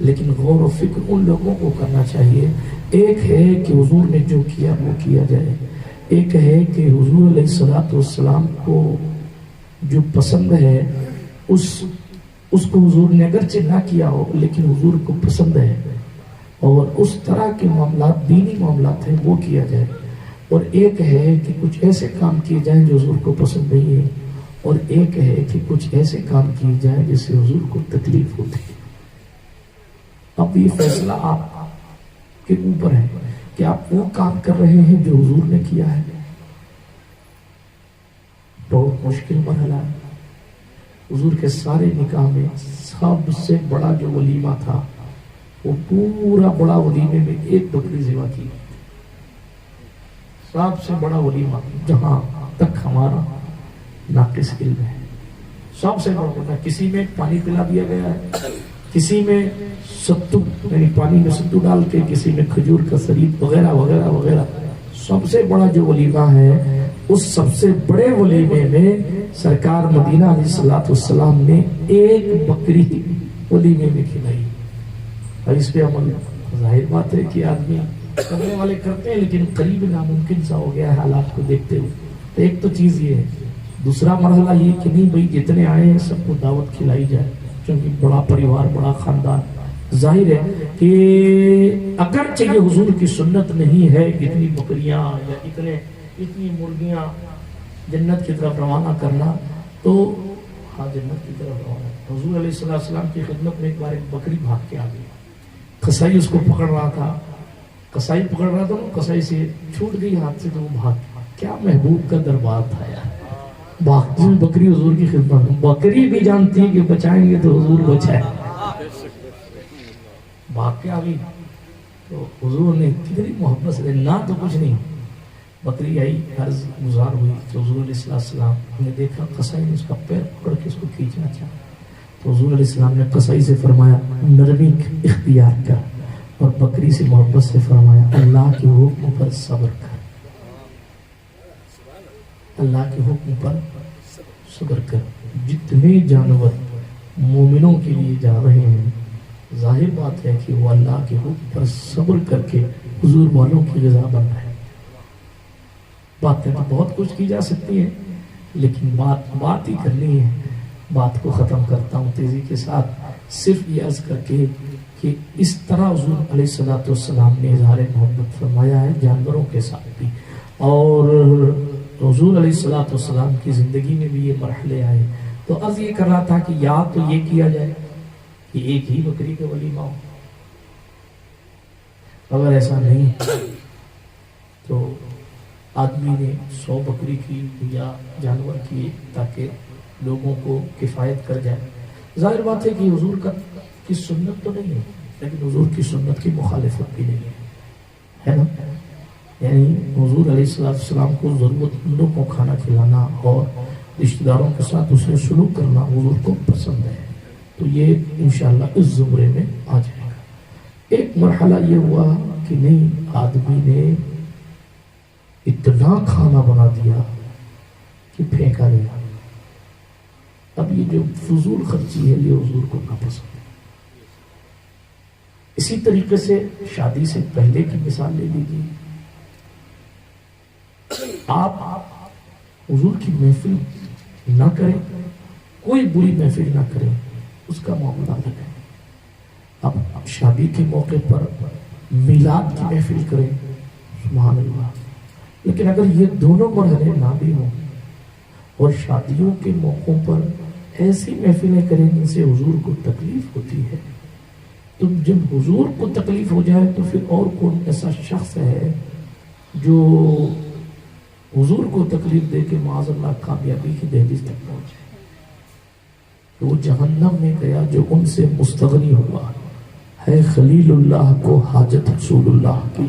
[SPEAKER 1] لیکن غور و فکر ان لوگوں کو کرنا چاہیے. ایک ہے کہ حضور نے جو کیا وہ کیا جائے، ایک ہے کہ حضور علیہ الصلوۃ والسلام کو جو پسند ہے اس اس کو حضور نے اگرچہ نہ کیا ہو لیکن حضور کو پسند ہے، اور اس طرح کے معاملات دینی معاملات ہیں وہ کیا جائے، اور ایک ہے کہ کچھ ایسے کام کیے جائیں جو حضور کو پسند نہیں ہے، اور ایک ہے کہ کچھ ایسے کام کیے جائیں جس سے حضور کو تکلیف ہوتی ہے۔ اب یہ فیصلہ آپ کے اوپر ہے کہ آپ وہ کام کر رہے ہیں جو حضور نے کیا ہے۔ بہت مشکل مرحلہ ہے۔ حضور کے سارے نکاح میں سب سے بڑا جو ولیمہ تھا وہ پورا بڑا ولیمے میں ایک بکری ذبح کی، سب سے بڑا ولیمہ جہاں تک ہمارا ناقص علم ہے، سب سے بڑا۔ کسی میں پانی پلا دیا گیا ہے، کسی میں ستو یعنی پانی میں ستو ڈال کے، کسی میں کھجور کا سرید وغیرہ وغیرہ وغیرہ۔ سب سے بڑا جو ولیمہ ہے اس سب سے بڑے ولیمے میں سرکار مدینہ علیہ السلام نے ایک بکری ولیمے میں کھلائی، اور اس پہ عمل ظاہر بات ہے کہ آدمی کرنے والے کرتے ہیں لیکن قریب ناممکن سا ہو گیا ہے حالات کو دیکھتے ہوئے۔ تو ایک تو چیز یہ ہے، دوسرا مرحلہ یہ کہ نہیں بھئی جتنے آئے ہیں سب کو دعوت کھلائی جائے، کیونکہ بڑا پریوار بڑا خاندان۔ ظاہر ہے کہ اگرچہ یہ حضور کی سنت نہیں ہے کہ اتنی بکریاں یا اتنی مرغیاں جنت کی طرف روانہ کرنا، تو ہاں جنت کی طرف روانہ۔ حضور علیہ السلام کی خدمت میں ایک بار ایک بکری بھاگ کے آ گئی، قصائی اس کو پکڑ رہا تھا، قصائی سے چھوٹ گئی ہاتھ سے تو وہ بھاگ گیا۔ کیا محبوب کا دربار تھا یار، باقی بکری حضور کی خدمت میں، بکری بھی جانتی ہے کہ بچائیں گے تو حضور بچائے، بھاگ کے آ گئی۔ تو حضور نے کتنی محبت سے، نہ تو کچھ نہیں، بکری آئی، عرض گزار ہوئی، تو حضور علیہ السلام نے دیکھا قصائی نے اس کا پیر پکڑ کے اس کو کھینچنا چاہا، تو حضور علیہ السلام نے قصائی سے فرمایا نرمی اختیار کر، اور بکری سے محبت سے فرمایا اللہ کے حکم پر صبر کر، اللہ کے حکم پر صبر کر۔ جتنے جانور مومنوں کے لیے جا رہے ہیں، ظاہر بات ہے کہ وہ اللہ کے حکم پر صبر کر کے حضور والوں کی غذا بن رہے ہیں۔ باتیں تو بہت کچھ کی جا سکتی ہیں لیکن بات ہی کرنی ہے۔ بات کو ختم کرتا ہوں تیزی کے ساتھ، صرف یہ عرض کر کے کہ اس طرح حضور علیہ السلام نے اظہار محبت فرمایا ہے جانوروں کے ساتھ بھی، اور حضور علیہ السلام کی زندگی میں بھی یہ مرحلے آئے۔ تو عرض یہ کر رہا تھا کہ یا تو یہ کیا جائے کہ ایک ہی بکری کا ولیمہ ہو، اگر ایسا نہیں تو آدمی نے 100 بکری کی یا جانور کی تاکہ لوگوں کو کفایت کر جائے۔ ظاہر بات ہے کہ حضور کی سنت تو نہیں ہے لیکن حضور کی سنت کی مخالفت بھی نہیں ہے نا، یعنی حضور علیہ السلام کو ضرورت مندوں کو کھانا کھلانا اور رشتہ داروں کے ساتھ اسے سلوک کرنا حضور کو پسند ہے، تو یہ انشاءاللہ اس زمرے میں آ جائے گا۔ ایک مرحلہ یہ ہوا کہ نہیں، آدمی نے اتنا کھانا بنا دیا کہ پھینکا گیا۔ اب یہ جو فضول خرچی ہے یہ حضور کو ناپسند ہے۔ اسی طریقے سے شادی سے پہلے کی مثال لے لیجیے، آپ حضور کی محفل نہ کریں، کوئی بری محفل نہ کریں، اس کا معاملہ الگ ہے۔ اب شادی کے موقع پر میلاد کی محفل کریں، سبحان اللہ، لیکن اگر یہ دونوں مرحلے نہ بھی ہوں اور شادیوں کے موقعوں پر ایسی محفلیں کریں جن سے حضور کو تکلیف ہوتی ہے، تو جب حضور کو تکلیف ہو جائے تو پھر اور کون ایسا شخص ہے جو حضور کو تکلیف دے کے معاذ اللہ کامیابی کی دہلیز تک پہنچے؟ وہ جہنم میں گیا جو ان سے مستغنی ہوا ہے، خلیل اللہ کو حاجت رسول اللہ کی۔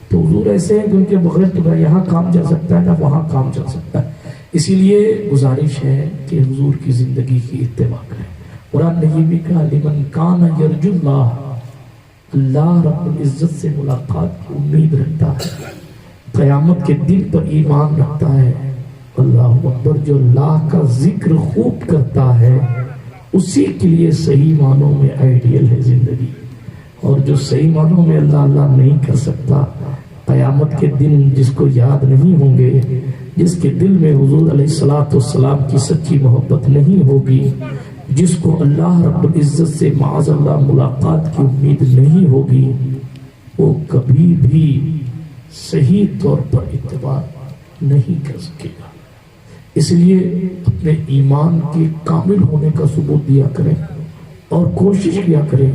[SPEAKER 1] تو حضور ایسے ہیں کہ ان کے بغیر تو نہ یہاں کام چل سکتا ہے نہ وہاں کام چل سکتا ہے۔ اسی لیے گزارش ہے کہ حضور کی زندگی کی اتباع کریں۔ قرآن نے یہ بھی کہا لمن کان یرجو اللہ، اللہ رب العزت سے ملاقات کی امید رکھتا ہے، قیامت کے دن پر ایمان رکھتا ہے، اللہ اکبر، جو اللہ کا ذکر خوب کرتا ہے اسی کے لیے صحیح معنوں میں آئیڈیل ہے زندگی، اور جو صحیح معنوں میں اللہ اللہ نہیں کر سکتا، قیامت کے دن جس کو یاد نہیں ہوں گے، جس کے دل میں حضور علیہ السلام کی سچی محبت نہیں ہوگی، جس کو اللہ رب العزت سے معاذ اللہ ملاقات کی امید نہیں ہوگی وہ کبھی بھی صحیح طور پر اتباع نہیں کر سکے گا۔ اس لیے اپنے ایمان کے کامل ہونے کا ثبوت دیا کریں اور کوشش کیا کریں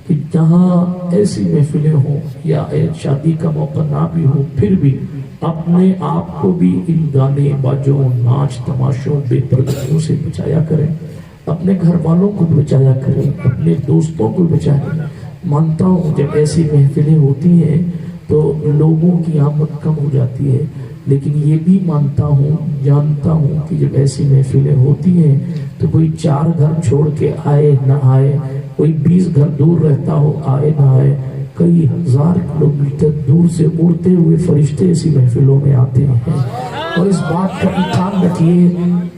[SPEAKER 1] کہ جہاں ایسی محفلیں ہوں یا شادی کا موقع نہ بھی ہو، پھر بھی اپنے آپ کو بھی ان گانے باجوں ناچ تماشوں بے پردگیوں سے بچایا کریں، اپنے گھر والوں کو بچایا کریں، اپنے دوستوں کو بچایا کریں۔ مانتا ہوں جب ایسی محفلیں ہوتی ہیں تو لوگوں کی آمد کم ہو جاتی ہے، لیکن یہ بھی مانتا ہوں جانتا ہوں کہ جب ایسی محفلیں ہوتی ہیں تو کوئی 4 گھر چھوڑ کے آئے نہ آئے، کوئی 20 گھر دور رہتا ہو آئے نہ آئے، کئی ہزار کلومیٹر دور سے اڑتے ہوئے فرشتے ایسی محفلوں میں آتے ہیں۔ اور اس بات کا ایمان رکھیے،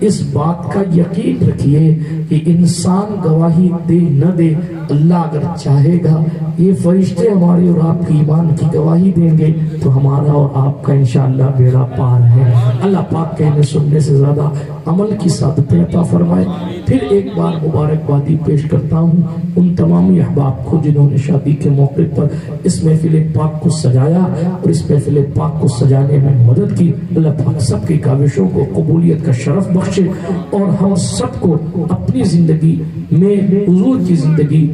[SPEAKER 1] اس بات کا یقین رکھیے کہ انسان گواہی دے نہ دے، اللہ اگر چاہے گا یہ فرشتے ہمارے اور آپ کی ایمان کی گواہی دیں گے تو ہمارا اور آپ کا انشاءاللہ بیڑا پار ہے۔ اللہ پاک کہنے سننے سے زیادہ عمل کی سعادتیں عطا فرمائے۔ پھر ایک بار مبارکبادی پیش کرتا ہوں ان تمامی احباب کو جنہوں نے شادی کے موقع پر اس محفل پاک کو سجایا اور اس محفل پاک کو سجانے میں مدد کی۔ اللہ پاک سب کی کاوشوں کو قبولیت کا شرف بخشے اور ہم سب کو اپنی زندگی میں حضور کی زندگی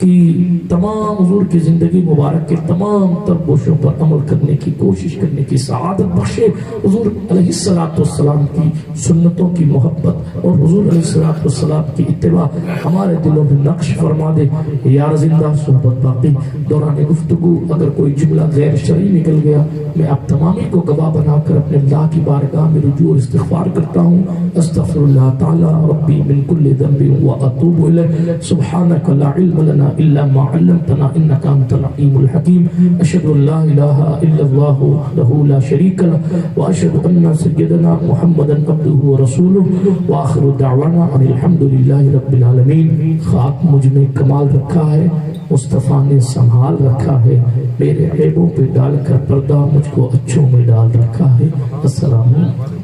[SPEAKER 1] کی تمام حضور کی زندگی مبارک کے تمام تر گوشوں پر عمل کرنے کی کوشش کرنے کی سعادت بخشے۔ حضور علیہ السلام کی سنتوں کی محبت اور حضور علیہ السلام کی اتباع ہمارے دلوں میں نقش فرما دے۔ یار زندہ صحبت باقی۔ دوران گفتگو اگر کوئی جملہ غیر شرعی نکل گیا میں آپ تمامی کو گواہ بنا کر اپنے اللہ کی بارگاہ میں رجوع اور استغفار کرتا ہوں۔ استغفر اللہ تعالی ربی من کل ذنب واتوب الیہ۔ سبحانک لا علم لنا إلا ما علمتنا إنك أنت العليم الحكيم۔ أشهد أن لا إله إلا الله وحده لا شريك له وأشهد أن سيدنا محمدا عبده ورسوله وآخر دعوانا أن الحمد لله رب العالمين۔ خاک مجھ میں کمال رکھا ہے، مصطفیٰ نے سنبھال رکھا ہے، میرے عیبوں پہ ڈال کر پردہ مجھ کو اچھوں میں ڈال رکھا ہے۔ السلام علیکم۔